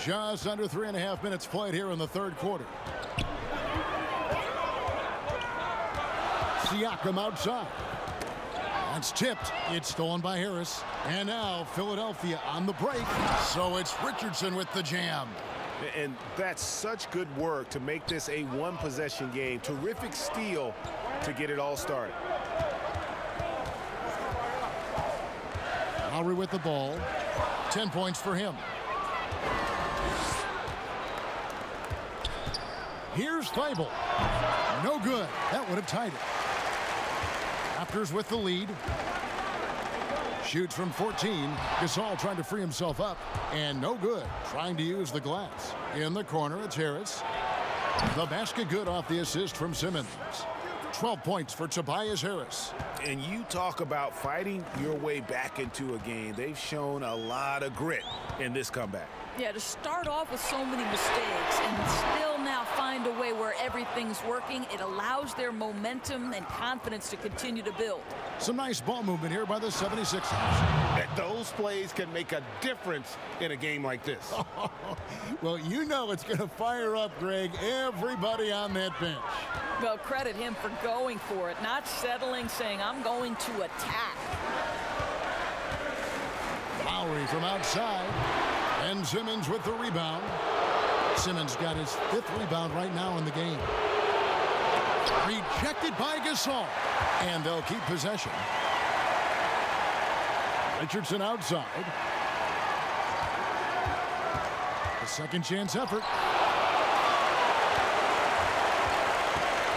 Just under 3.5 minutes played here in the 3rd quarter. Siakam outside. That's tipped. It's stolen by Harris. And now Philadelphia on the break. So it's Richardson with the jam. And that's such good work to make this a 1-possession game. Terrific steal to get it all started. Lowry with the ball. 10 points for him. Here's Thibault. No good. That would have tied it. Raptors with the lead. Shoots from 14. Gasol trying to free himself up. And no good. Trying to use the glass. In the corner, it's Harris. The basket good off the assist from Simmons. 12 points for Tobias Harris. And you talk about fighting your way back into a game. They've shown a lot of grit in this comeback. Yeah, to start off with so many mistakes and still now find a way where everything's working, it allows their momentum and confidence to continue to build. Some nice ball movement here by the 76ers. Those plays can make a difference in a game like this. Well, you know it's going to fire up, Greg, everybody on that bench. Well, credit him for going for it, not settling, saying, I'm going to attack. Lowry from outside, and Simmons with the rebound. Simmons got his 5th rebound right now in the game. Rejected by Gasol, and they'll keep possession. Richardson outside. A second chance effort.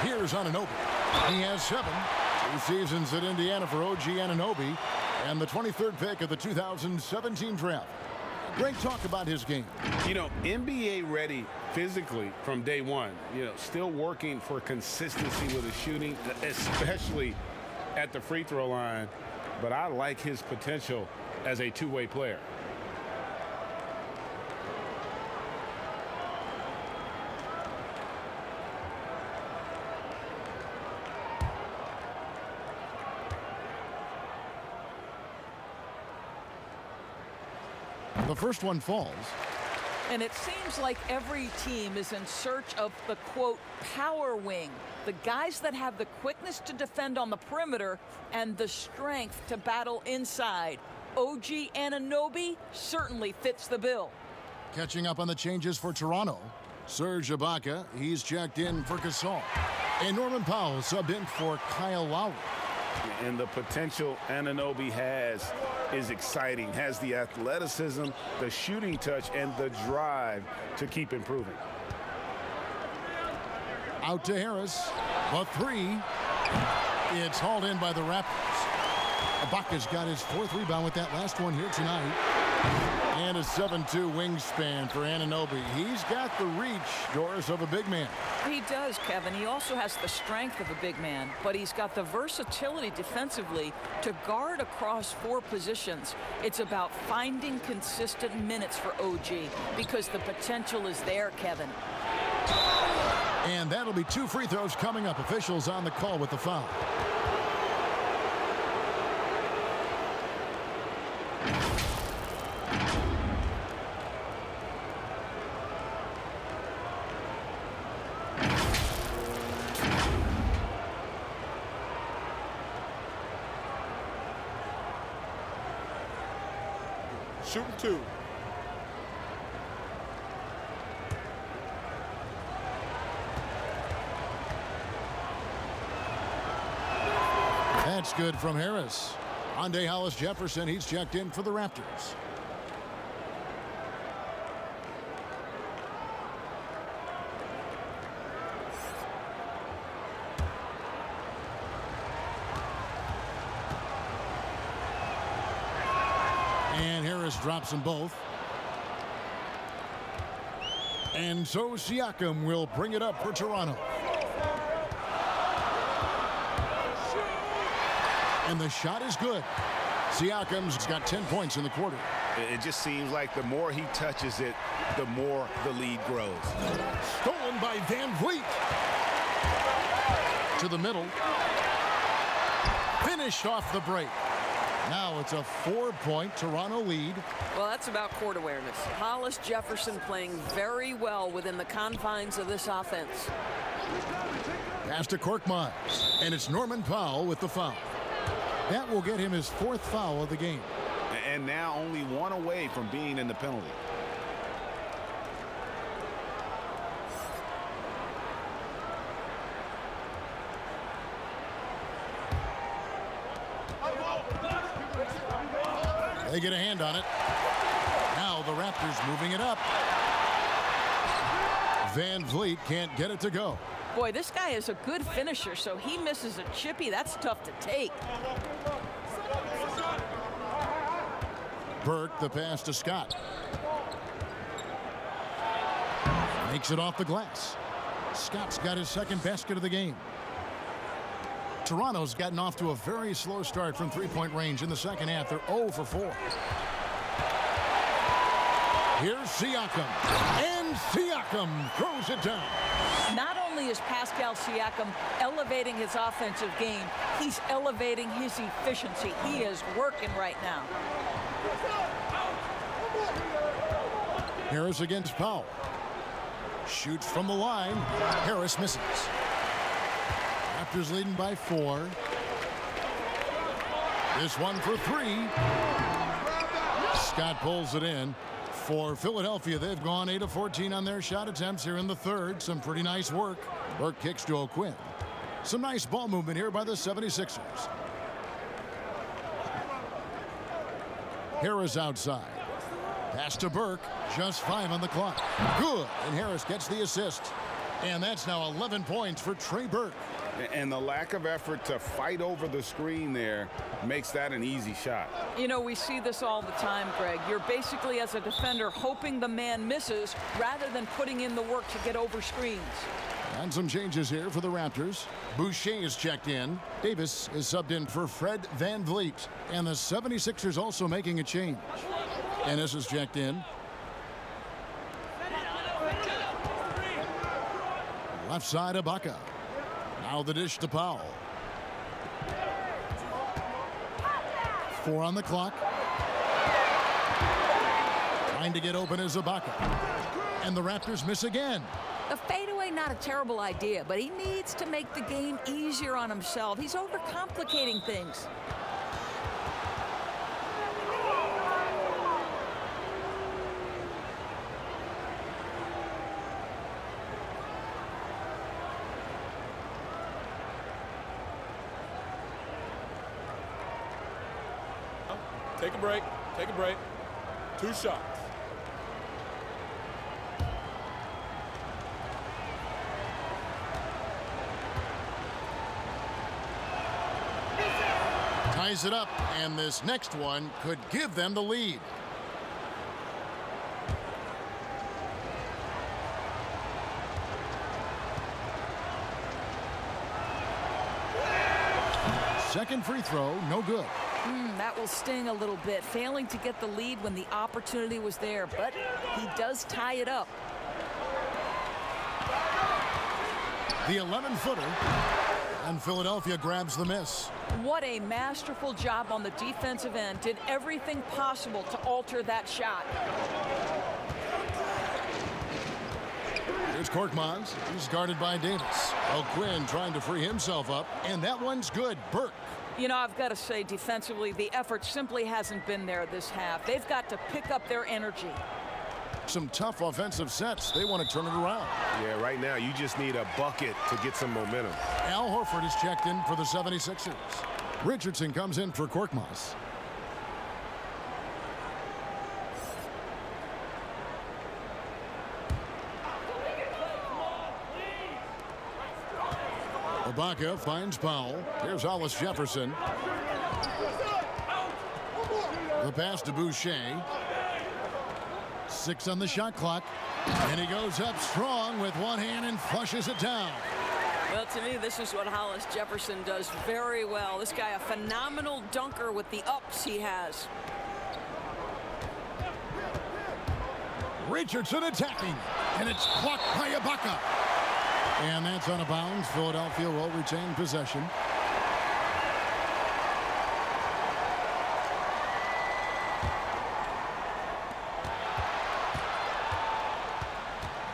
Here's Anunoby. He has 7. 2 seasons at Indiana for OG Anunoby, and the 23rd pick of the 2017 draft. Great talk about his game. You know, NBA ready physically from day one. You know, still working for consistency with his shooting, especially at the free throw line. But I like his potential as a two-way player. The first one falls. And it seems like every team is in search of the, quote, power wing. The guys that have the quickness to defend on the perimeter and the strength to battle inside. OG Anunoby certainly fits the bill. Catching up on the changes for Toronto. Serge Ibaka, he's checked in for Gasol. And Norman Powell subbed in for Kyle Lowry. And the potential Anunoby has is exciting. Has the athleticism, the shooting touch, and the drive to keep improving. Out to Harris. A 3. It's hauled in by the Raptors. Ibaka's got his 4th rebound with that last one here tonight. And a 7'2" wingspan for Anunoby. He's got the reach, Doris, of a big man. He does, Kevin. He also has the strength of a big man, but he's got the versatility defensively to guard across 4 positions. It's about finding consistent minutes for OG because the potential is there, Kevin. And that'll be 2 free throws coming up. Officials on the call with the foul. Shooting 2. That's good from Harris. Andre Hollis-Jefferson, he's checked in for the Raptors. And Harris drops them both. And so Siakam will bring it up for Toronto. And the shot is good. Siakam's got 10 points in the quarter. It just seems like the more he touches it, the more the lead grows. Stolen by Van Vliet. To the middle. Finished off the break. Now it's a 4-point Toronto lead. Well, that's about court awareness. Hollis-Jefferson playing very well within the confines of this offense. Pass to Korkmaz. And it's Norman Powell with the foul. That will get him his 4th foul of the game. And now only 1 away from being in the penalty. They get a hand on it. Now the Raptors moving it up. Van Vliet can't get it to go. Boy, this guy is a good finisher, so he misses a chippy. That's tough to take. Burke, the pass to Scott. Makes it off the glass. Scott's got his 2nd basket of the game. Toronto's gotten off to a very slow start from three-point range in the second half. They're 0 for 4. Here's Siakam, and Siakam throws it down. Not only is Pascal Siakam elevating his offensive game, he's elevating his efficiency. He is working right now. Harris against Powell. Shoots from the line. Harris misses. Raptors leading by 4. This one for 3. Scott pulls it in. For Philadelphia, they've gone 8 of 14 on their shot attempts here in the third. Some pretty nice work. Burke kicks to O'Quinn. Some nice ball movement here by the 76ers. Harris outside. Pass to Burke. Just 5 on the clock. Good. And Harris gets the assist. And that's now 11 points for Trey Burke. And the lack of effort to fight over the screen there makes that an easy shot. You know, we see this all the time, Greg. You're basically, as a defender, hoping the man misses rather than putting in the work to get over screens. And some changes here for the Raptors. Boucher is checked in. Davis is subbed in for Fred VanVleet. And the 76ers also making a change. Ennis is checked in. Left side, Ibaka. Now the dish to Powell. 4 on the clock. Trying to get open is Ibaka. And the Raptors miss again. The fadeaway, not a terrible idea, but he needs to make the game easier on himself. He's overcomplicating things. Take a break. Take a break. 2 shots. Ties it up, and this next one could give them the lead. Second free throw, no good. That will sting a little bit, failing to get the lead when the opportunity was there, but he does tie it up. The 11-footer, and Philadelphia grabs the miss. What a masterful job on the defensive end. Did everything possible to alter that shot. Here's Korkmaz. He's guarded by Davis. O'Quinn trying to free himself up, and that one's good. Burke. You know, I've got to say, defensively, the effort simply hasn't been there this half. They've got to pick up their energy. Some tough offensive sets. They want to turn it around. Yeah, right now you just need a bucket to get some momentum. Al Horford is checked in for the 76ers. Richardson comes in for Korkmaz. Ibaka finds Powell. Here's Hollis Jefferson. The pass to Boucher. 6 on the shot clock. And he goes up strong with one hand and flushes it down. Well, to me, this is what Hollis Jefferson does very well. This guy, a phenomenal dunker with the ups he has. Richardson attacking. And it's blocked by Ibaka. And that's out of bounds. Philadelphia will retain possession.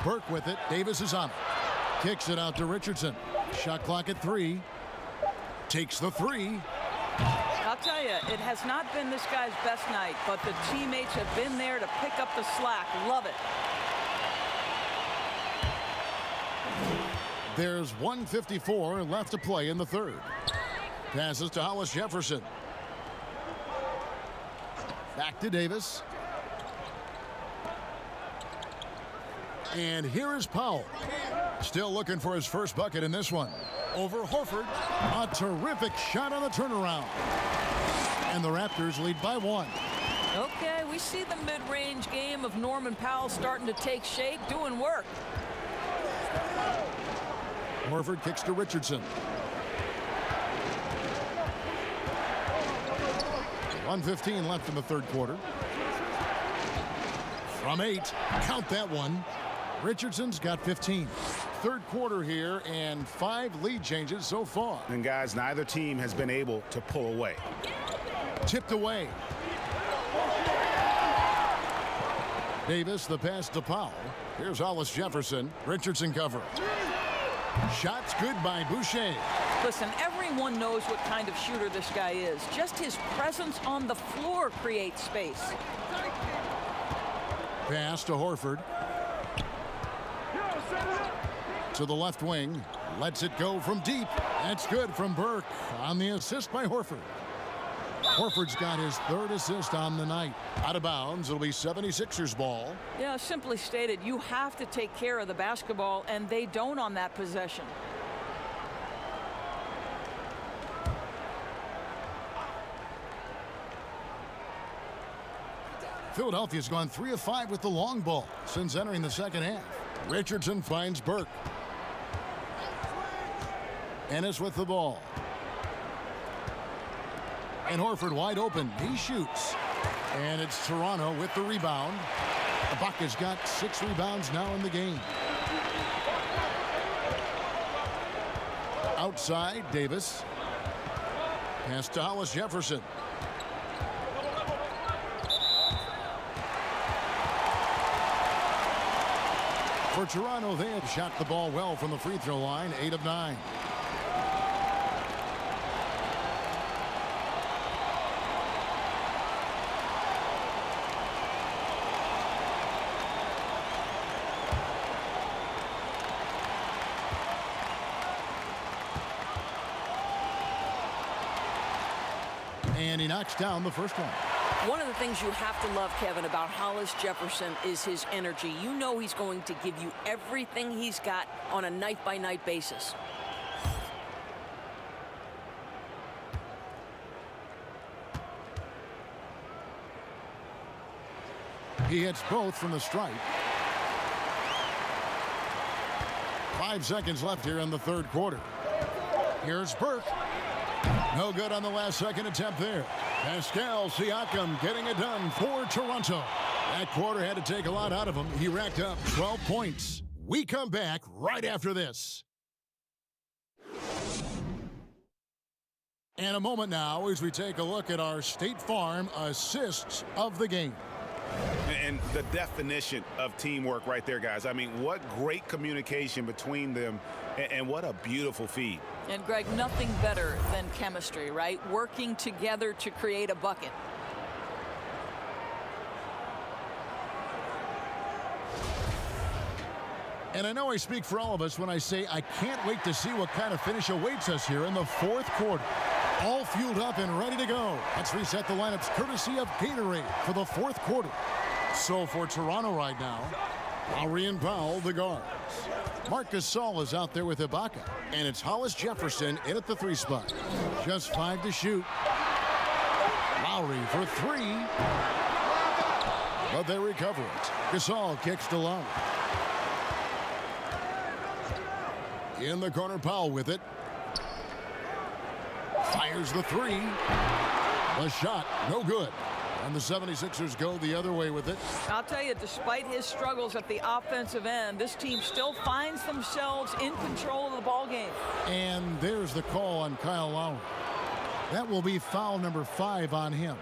Burke with it. Davis is on it. Kicks it out to Richardson. Shot clock at 3. Takes the 3. I'll tell you, it has not been this guy's best night, but the teammates have been there to pick up the slack. Love it. There's 1:54 left to play in the third. Passes to Hollis Jefferson. Back to Davis. And here is Powell. Still looking for his first bucket in this one. Over Horford. A terrific shot on the turnaround. And the Raptors lead by 1. Okay, we see the mid-range game of Norman Powell starting to take shape, doing work. Horford kicks to Richardson. 1:15 left in the third quarter. From 8, count that one. Richardson's got 15. Third quarter here and 5 lead changes so far. And guys, neither team has been able to pull away. Tipped away. Davis, the pass to Powell. Here's Hollis Jefferson. Richardson cover. Shots good by Boucher. Listen, everyone knows what kind of shooter this guy is. Just his presence on the floor creates space. Pass to Horford. To the left wing. Lets it go from deep. That's good from Burke on the assist by Horford. Horford's got his 3rd assist on the night. Out of bounds. It'll be 76ers ball. Yeah, simply stated, you have to take care of the basketball, and they don't on that possession. Philadelphia's gone 3 of 5 with the long ball since entering the second half. Richardson finds Burke. Ennis with the ball. And Horford wide open. He shoots. And it's Toronto with the rebound. Ibaka's got 6 rebounds now in the game. Outside, Davis. Pass to Hollis Jefferson. For Toronto, they have shot the ball well from the free throw line, 8 of 9. And he knocks down the first one. One of the things you have to love, Kevin, about Hollis Jefferson is his energy. You know he's going to give you everything he's got on a night-by-night basis. He hits both from the stripe. 5 seconds left here in the third quarter. Here's Burke. No good on the last second attempt there. Pascal Siakam getting it done for Toronto. That quarter had to take a lot out of him. He racked up 12 points. We come back right after this. And a moment now as we take a look at our State Farm assists of the game. And the definition of teamwork right there, guys. I mean, what great communication between them, and what a beautiful feed. And, Greg, nothing better than chemistry, right? Working together to create a bucket. And I know I speak for all of us when I say I can't wait to see what kind of finish awaits us here in the fourth quarter. All fueled up and ready to go. Let's reset the lineups courtesy of Gatorade for the fourth quarter. So for Toronto right now, Lowry and Powell, the guards. Marc Gasol is out there with Ibaka. And it's Hollis Jefferson in at the 3 spot. Just 5 to shoot. Lowry for 3. But they recover it. Gasol kicks to Lowry. In the corner, Powell with it. Fires the 3. The shot, no good. And the 76ers go the other way with it. I'll tell you, despite his struggles at the offensive end, this team still finds themselves in control of the ball game. And there's the call on Kyle Lowry. That will be foul number 5 on him.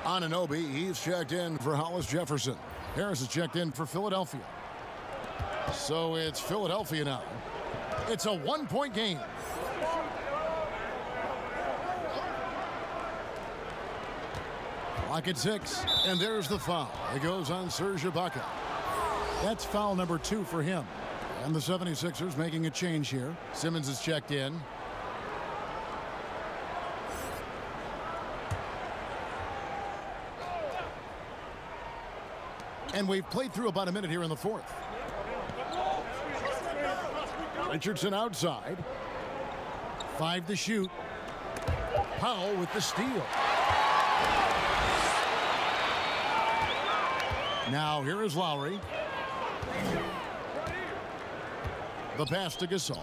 Anunoby, he's checked in for Hollis Jefferson. Harris is checked in for Philadelphia. So it's Philadelphia now. It's a 1-point game. Clock at 6, and there's the foul. It goes on Serge Ibaka. That's foul number 2 for him. And the 76ers making a change here. Simmons is checked in. And we've played through about a minute here in the fourth. Richardson outside. 5 to shoot. Powell with the steal. Now here is Lowry. The pass to Gasol.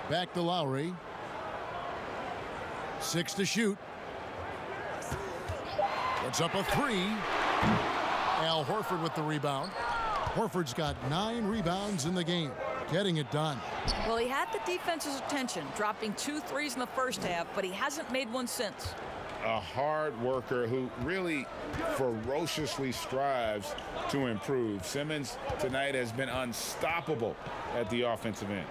Back to Lowry. 6 to shoot. Puts up a three. Al Horford with the rebound. Horford's got 9 rebounds in the game, getting it done. Well, he had the defense's attention, dropping 2 threes in the first half, but he hasn't made one since. A hard worker who really ferociously strives to improve. Simmons tonight has been unstoppable at the offensive end.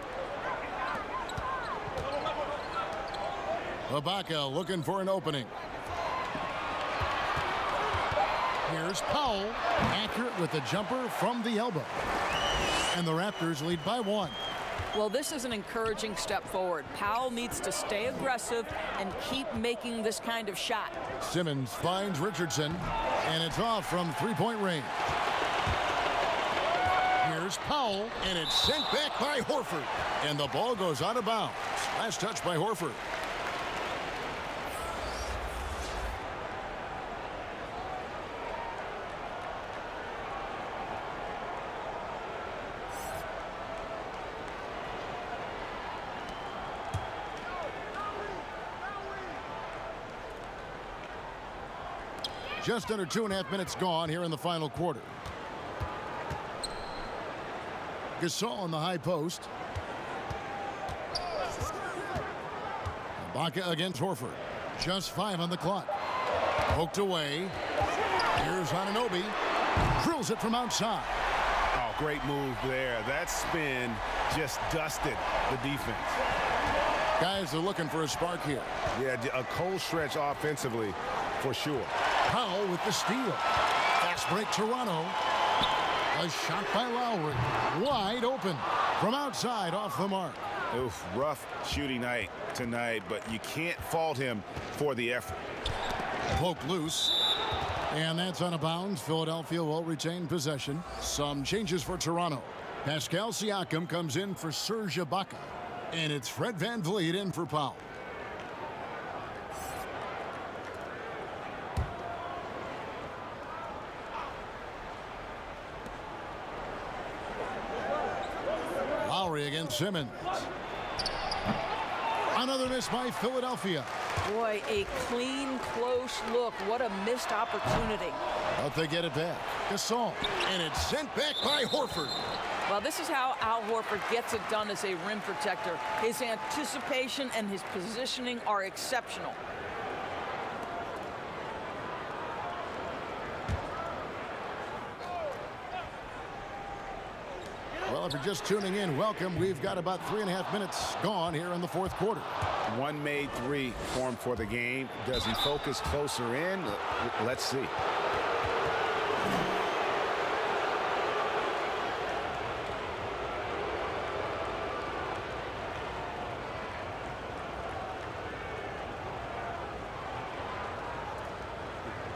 Ibaka looking for an opening. Here's Powell, accurate with the jumper from the elbow. And the Raptors lead by 1. Well, this is an encouraging step forward. Powell needs to stay aggressive and keep making this kind of shot. Simmons finds Richardson, and it's off from three-point range. Here's Powell, and it's sent back by Horford. And the ball goes out of bounds. Last touch by Horford. Just under 2.5 minutes gone here in the final quarter. Gasol on the high post. Ibaka against Horford. Just 5 on the clock. Poked away. Here's Anunoby. Drills it from outside. Oh, great move there. That spin just dusted the defense. Guys are looking for a spark here. Yeah, a cold stretch offensively for sure. Powell with the steal. Fast break Toronto. A shot by Lowry. Wide open. From outside off the mark. Oof, rough shooting night tonight, but you can't fault him for the effort. Poked loose. And that's out of bounds. Philadelphia will retain possession. Some changes for Toronto. Pascal Siakam comes in for Serge Ibaka. And it's Fred VanVleet in for Powell. Lowry against Simmons. Another miss by Philadelphia. Boy, a clean, close look. What a missed opportunity. But they get it back. Gasol. And it's sent back by Horford. Well, this is how Al Horford gets it done as a rim protector. His anticipation and his positioning are exceptional. Well, if you're just tuning in, welcome. We've got about 3.5 minutes gone here in the fourth quarter. One made three formed for the game. Does he focus closer in? Let's see.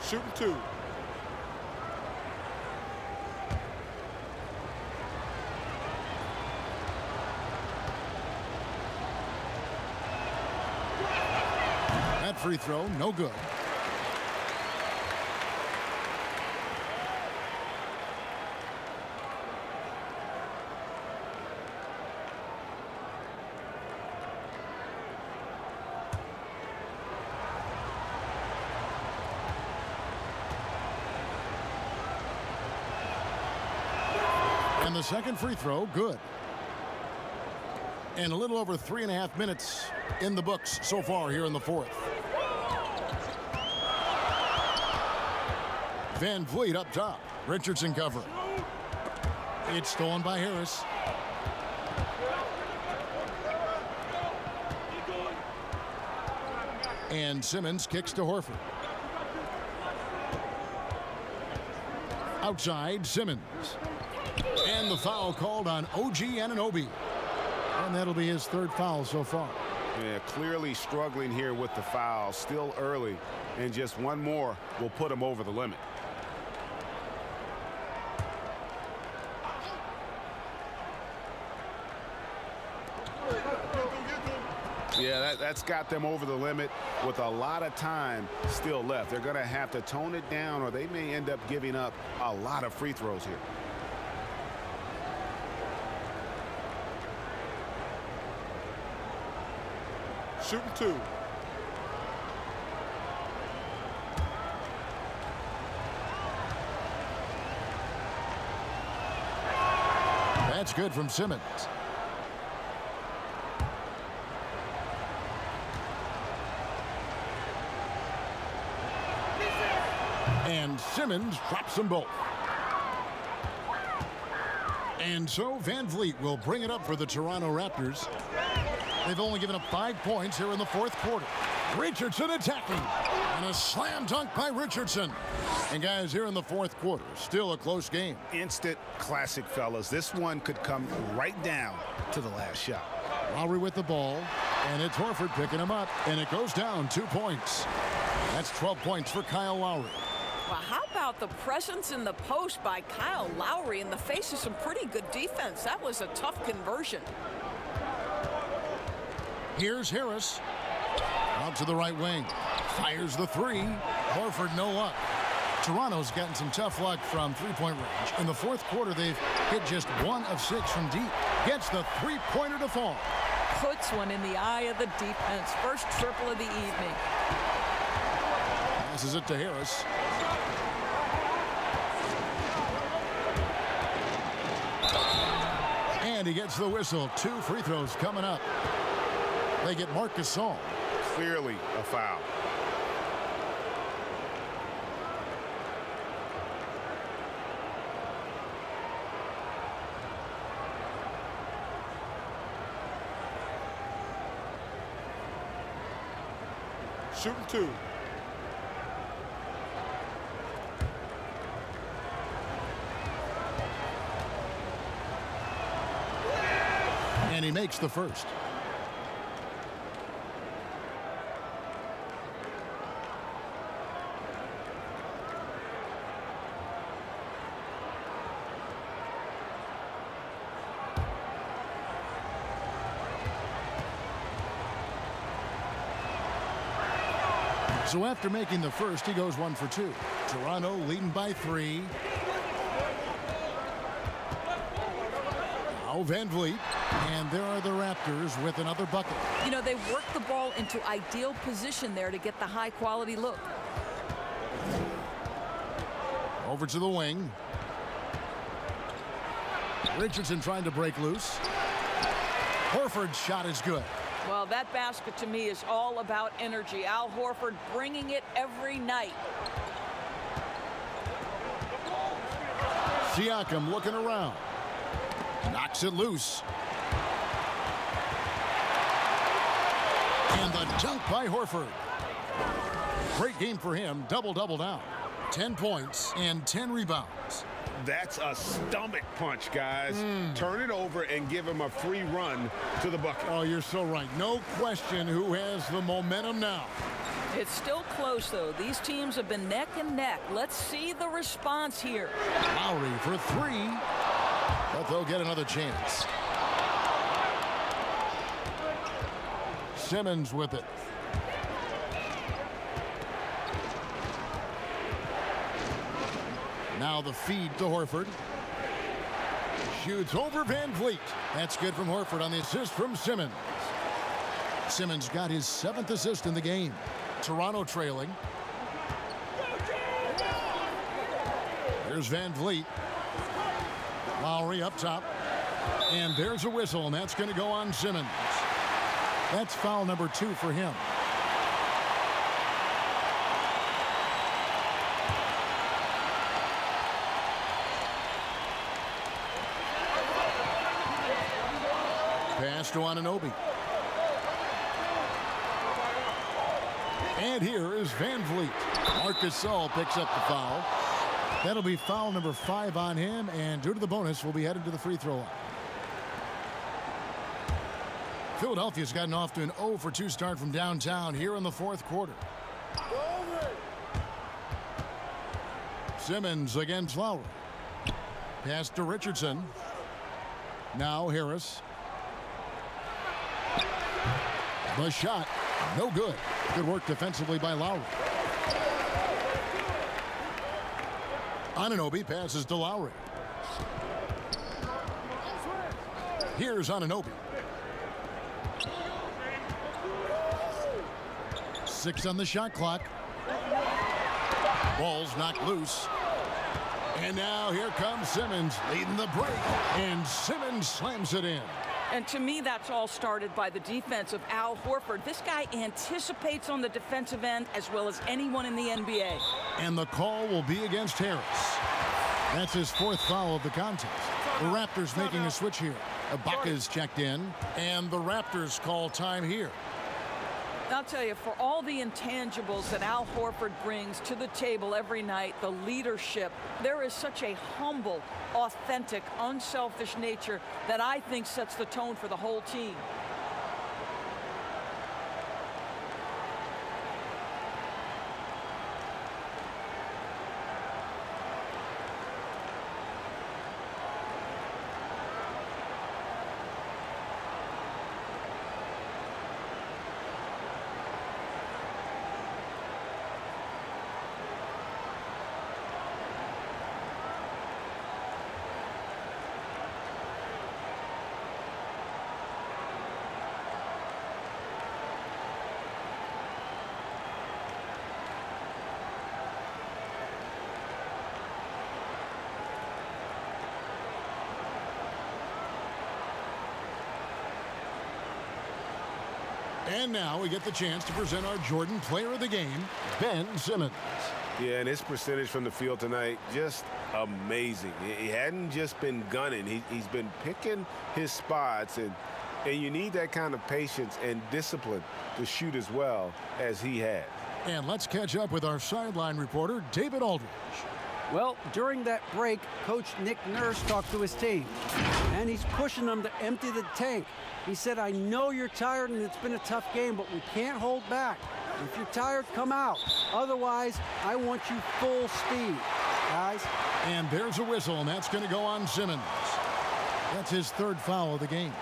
Shooting 2. That free throw, no good. And the second free throw, good. And a little over 3.5 minutes in the books so far here in the fourth. VanVleet up top. Richardson cover. It's stolen by Harris. And Simmons kicks to Horford. Outside, Simmons. And the foul called on OG Anunoby. And that'll be his third foul so far. Yeah, clearly struggling here with the foul. Still early. And just one more will put him over the limit. Yeah, that's got them over the limit with a lot of time still left. They're going to have to tone it down, or they may end up giving up a lot of free throws here. Shooting 2. It's good from Simmons. And Simmons drops them both. And so Van Vliet will bring it up for the Toronto Raptors. They've only given up 5 points here in the fourth quarter. Richardson attacking. And a slam dunk by Richardson. And guys, here in the fourth quarter, still a close game. Instant classic, fellas. This one could come right down to the last shot. Lowry with the ball. And it's Horford picking him up. And it goes down 2 points. That's 12 points for Kyle Lowry. Well, how about the presence in the post by Kyle Lowry in the face of some pretty good defense? That was a tough conversion. Here's Harris. Out to the right wing. Fires the three. Horford no luck. Toronto's gotten some tough luck from three-point range. In the fourth quarter, they've hit just 1 of 6 from deep. Gets the three-pointer to fall. Puts one in the eye of the defense. First triple of the evening. Passes it to Harris. And he gets the whistle. 2 free throws coming up. They get Marc Gasol. Clearly a foul. Shooting 2. And he makes the first. So after making the first, he goes 1 for 2. Toronto leading by 3. Now Van Vliet. And there are the Raptors with another bucket. You know, they work the ball into ideal position there to get the high-quality look. Over to the wing. Richardson trying to break loose. Horford's shot is good. Well, that basket to me is all about energy. Al Horford bringing it every night. Siakam looking around. Knocks it loose. And the dunk by Horford. Great game for him. Double-double now. 10 points and 10 rebounds. That's a stomach punch, guys. Turn it over and give him a free run to the bucket. Oh, you're so right. No question who has the momentum now. It's still close, though. These teams have been neck and neck. Let's see the response here. Lowry for 3. But they'll get another chance. Simmons with it. Now the feed to Horford. Shoots over Van Vliet. That's good from Horford on the assist from Simmons. Simmons got his 7th assist in the game. Toronto trailing. Here's Van Vliet. Lowry up top. And there's a whistle, and that's going to go on Simmons. That's foul number 2 for him. Pass to Anunoby. And here is Van Vliet. Marc Gasol picks up the foul. That'll be foul number 5 on him, and due to the bonus, we'll be headed to the free throw line. Philadelphia's gotten off to an 0 for 2 start from downtown here in the fourth quarter. Simmons against Lowry. Pass to Richardson. Now Harris. The shot, no good. Good work defensively by Lowry. Anunoby passes to Lowry. Here's Anunoby. 6 on the shot clock. Ball's knocked loose. And now here comes Simmons leading the break. And Simmons and slams it in. And to me, that's all started by the defense of Al Horford. This guy anticipates on the defensive end as well as anyone in the NBA. And the call will be against Harris. That's his 4th foul of the contest. The Raptors making a switch here. Ibaka's checked in, and the Raptors call time here. I'll tell you, for all the intangibles that Al Horford brings to the table every night, the leadership, there is such a humble, authentic, unselfish nature that I think sets the tone for the whole team. And now we get the chance to present our Jordan Player of the Game, Ben Simmons. Yeah, and his percentage from the field tonight, just amazing. He hadn't just been gunning. He's been picking his spots, and you need that kind of patience and discipline to shoot as well as he had. And let's catch up with our sideline reporter, David Aldridge. Well, during that break, Coach Nick Nurse talked to his team, and he's pushing them to empty the tank. He said, I know you're tired and it's been a tough game, but we can't hold back. If you're tired, come out. Otherwise, I want you full speed, guys. And there's a whistle, and that's going to go on Simmons. That's his 3rd foul of the game.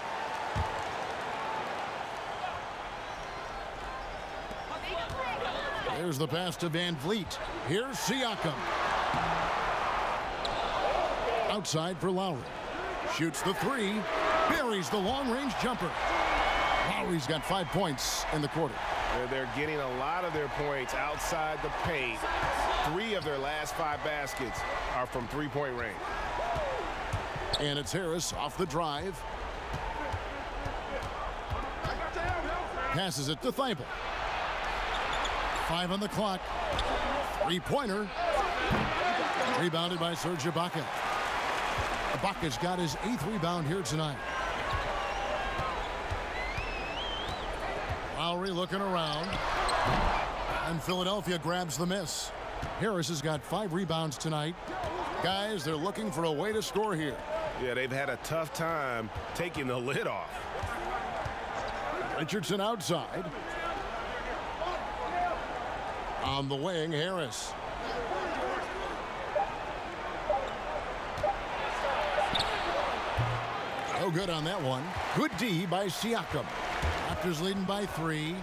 There's the pass to Van Vliet. Here's Siakam. Outside for Lowry. Shoots the 3. Buries the long-range jumper. Lowry's got 5 points in the quarter. They're getting a lot of their points outside the paint. 3 of their last 5 baskets are from three-point range. And it's Harris off the drive. Passes it to Thibault. 5 on the clock. 3-pointer. Rebounded by Serge Ibaka. Ibaka's got his 8th rebound here tonight. Lowry looking around. And Philadelphia grabs the miss. Harris has got 5 rebounds tonight. Guys, they're looking for a way to score here. Yeah, they've had a tough time taking the lid off. Richardson outside. On the wing, Harris. No good on that one. Good D by Siakam. Raptors leading by 3.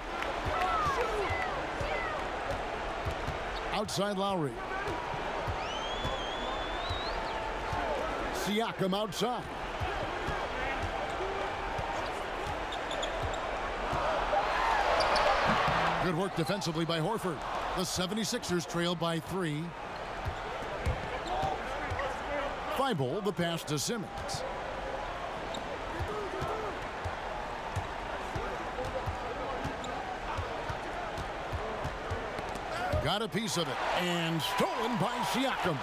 Outside Lowry. Siakam outside. Good work defensively by Horford. The 76ers trail by 3. Thibault, the pass to Simmons. Got a piece of it, and stolen by Siakam.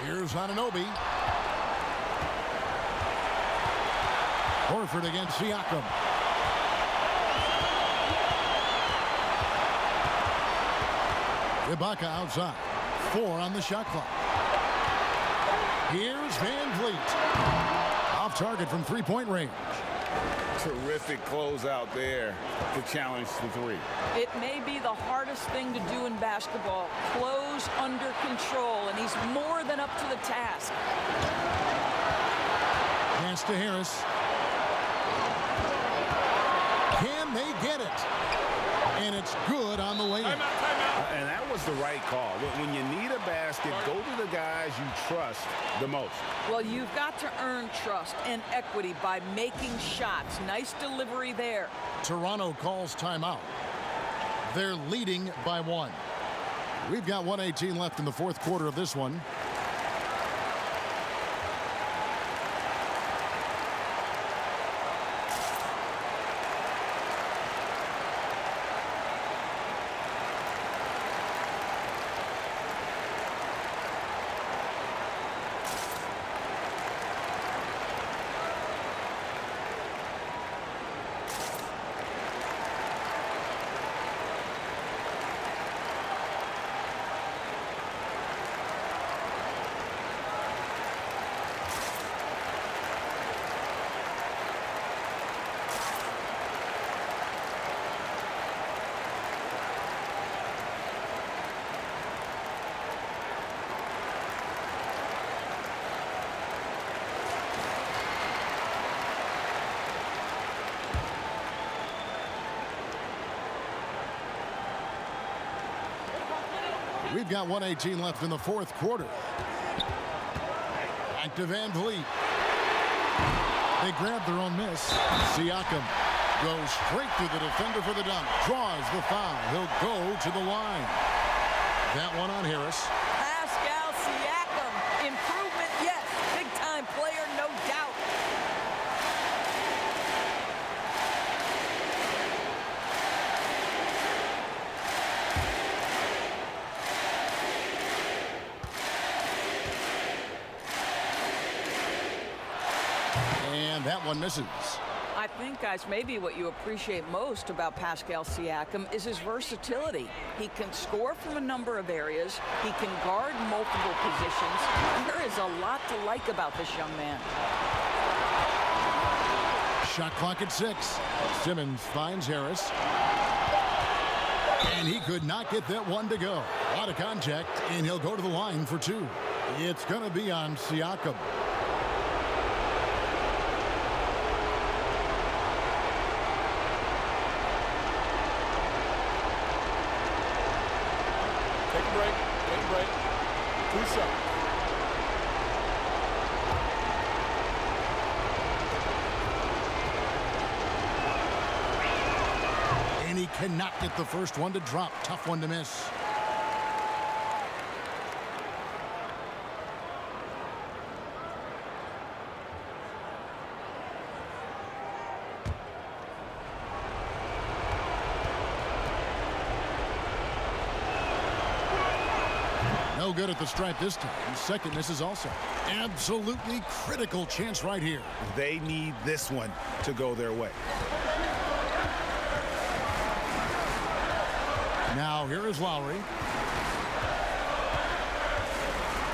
Here's Anunoby. Horford against Siakam. Ibaka outside. 4 on the shot clock. Here's Van Vliet. Off target from 3-point range. Terrific closeout there to challenge the 3. It may be the hardest thing to do in basketball. Close under control, and he's more than up to the task. Pass to Harris. Can they get it? And it's good on the way in. And that was the right call. When you need a basket, go to the guys you trust the most. Well, you've got to earn trust and equity by making shots. Nice delivery there. Toronto calls timeout. They're leading by 1. We've got 1:18 left in the 4th quarter of this one. We've got 1:18 left in the fourth quarter. Back to Van Vliet. They grab their own miss. Siakam goes straight through the defender for the dunk. Draws the foul. He'll go to the line. That one on Harris. Pascal Siakam. Improvement, yes. Big-time player, no doubt. And that one misses. I think, guys, maybe what you appreciate most about Pascal Siakam is his versatility. He can score from a number of areas. He can guard multiple positions. There is a lot to like about this young man. Shot clock at 6. Simmons finds Harris. And he could not get that one to go. Out of contact, and he'll go to the line for 2. It's going to be on Siakam. Take a break. Take a break. 2 seconds. And he cannot get the first one to drop. Tough one to miss. No good at the stripe this time. Second misses also. Absolutely critical chance right here. They need this one to go their way. Now here is Lowry.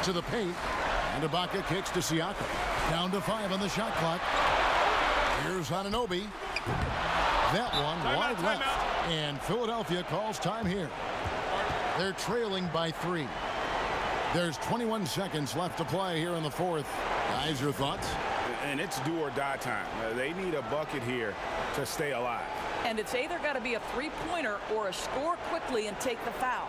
To the paint. And Ibaka kicks to Siakam. Down to 5 on the shot clock. Here's Anunoby. That one wide left. And Philadelphia calls time here. They're trailing by 3. There's 21 seconds left to play here in the fourth. Guys, your thoughts? And it's do or die time. They need a bucket here to stay alive. And it's either got to be a three-pointer or a score quickly and take the foul.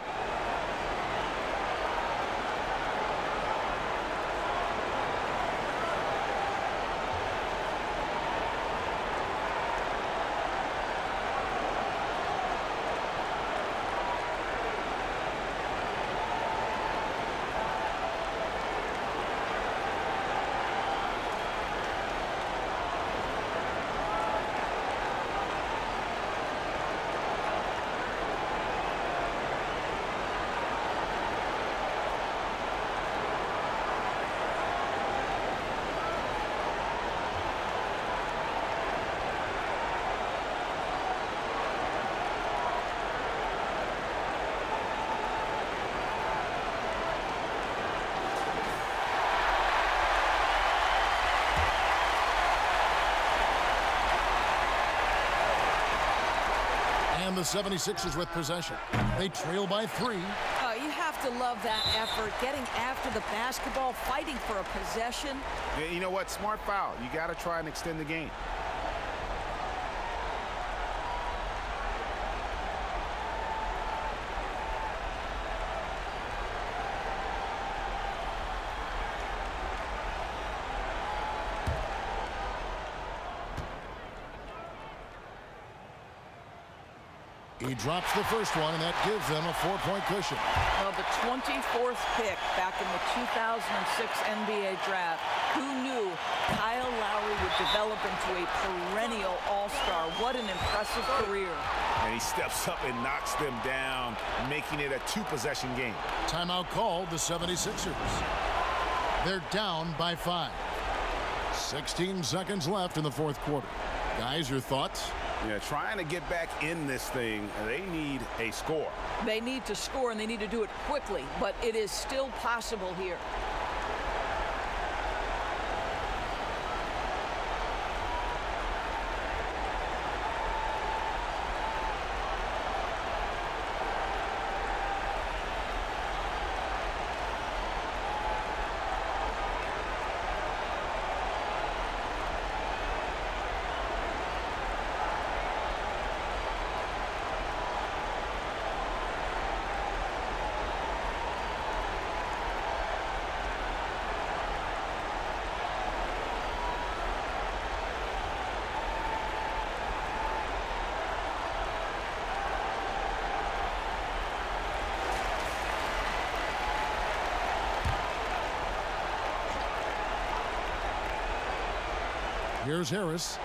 The 76ers with possession. They trail by 3. You have to love that effort, getting after the basketball, fighting for a possession. You know what? Smart foul. You got to try and extend the game. He drops the first one, and that gives them a 4-point cushion. Well, the 24th pick back in the 2006 NBA draft. Who knew Kyle Lowry would develop into a perennial all-star? What an impressive career. And he steps up and knocks them down, making it a 2-possession game. Timeout called the 76ers. They're down by 5. 16 seconds left in the fourth quarter. Guys, your thoughts? Yeah, trying to get back in this thing, they need a score. They need to score, and they need to do it quickly, but it is still possible here. Here's Harris.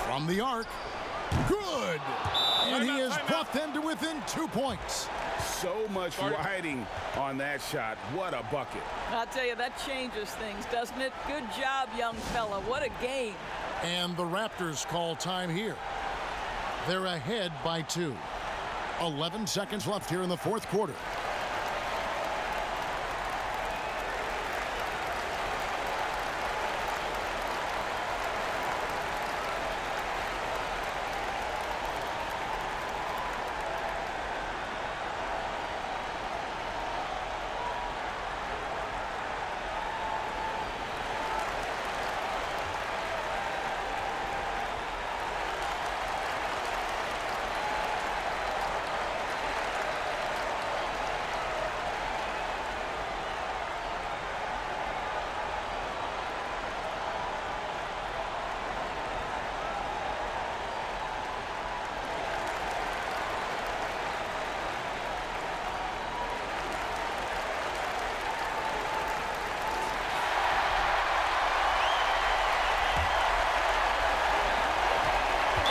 From the arc. Good! And he has brought them to within 2 points. So much riding on that shot. What a bucket. I'll tell you, that changes things, doesn't it? Good job, young fella. What a game. And the Raptors call time here. They're ahead by 2. 11 seconds left here in the fourth quarter.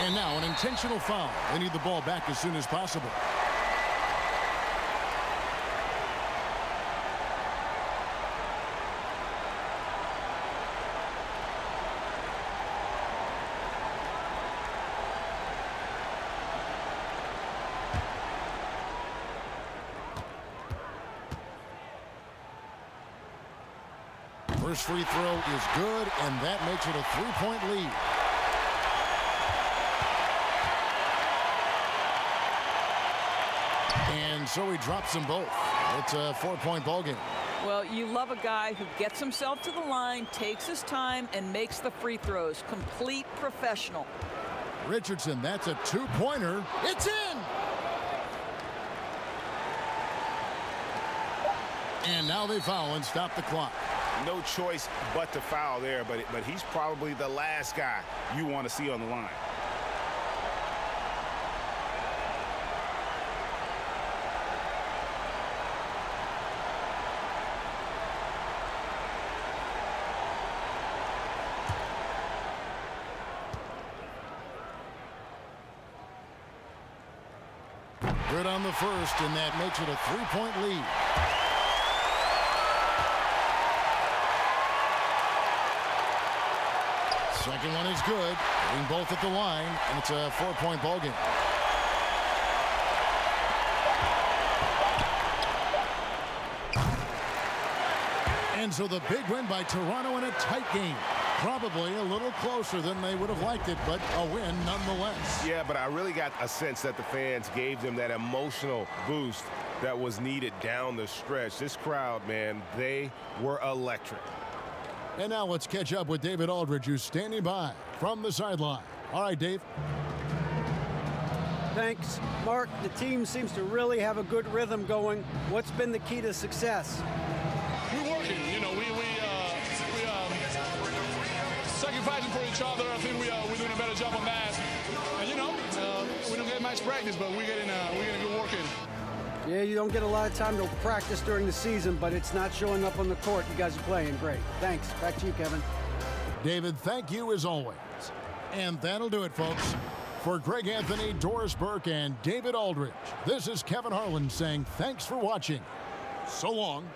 And now an intentional foul. They need the ball back as soon as possible. First free throw is good, and that makes it a 3-point lead. And so he drops them both. It's a 4-point ball game. Well, you love a guy who gets himself to the line, takes his time, and makes the free throws. Complete professional. Richardson, that's a 2-pointer. It's in! And now they foul and stop the clock. No choice but to foul there, but he's probably the last guy you want to see on the line. Good on the first, and that makes it a 3-point lead. Second one is good. Hitting both at the line, and it's a 4-point ball game. And so the big win by Toronto in a tight game. Probably a little closer than they would have liked it, but a win nonetheless. Yeah, but I really got a sense that the fans gave them that emotional boost that was needed down the stretch. This crowd, man, they were electric. And now let's catch up with David Aldridge, who's standing by from the sideline. All right, Dave. Thanks, Mark. The team seems to really have a good rhythm going. What's been the key to success? We're working. You know, we sacrificing for each other. I think we're doing a better job on that. And you know, we don't get much practice, but we're getting good work in. Yeah, you don't get a lot of time to practice during the season, but it's not showing up on the court. You guys are playing great. Thanks. Back to you, Kevin. David, thank you as always. And that'll do it, folks. For Greg Anthony, Doris Burke, and David Aldridge, this is Kevin Harlan saying thanks for watching. So long.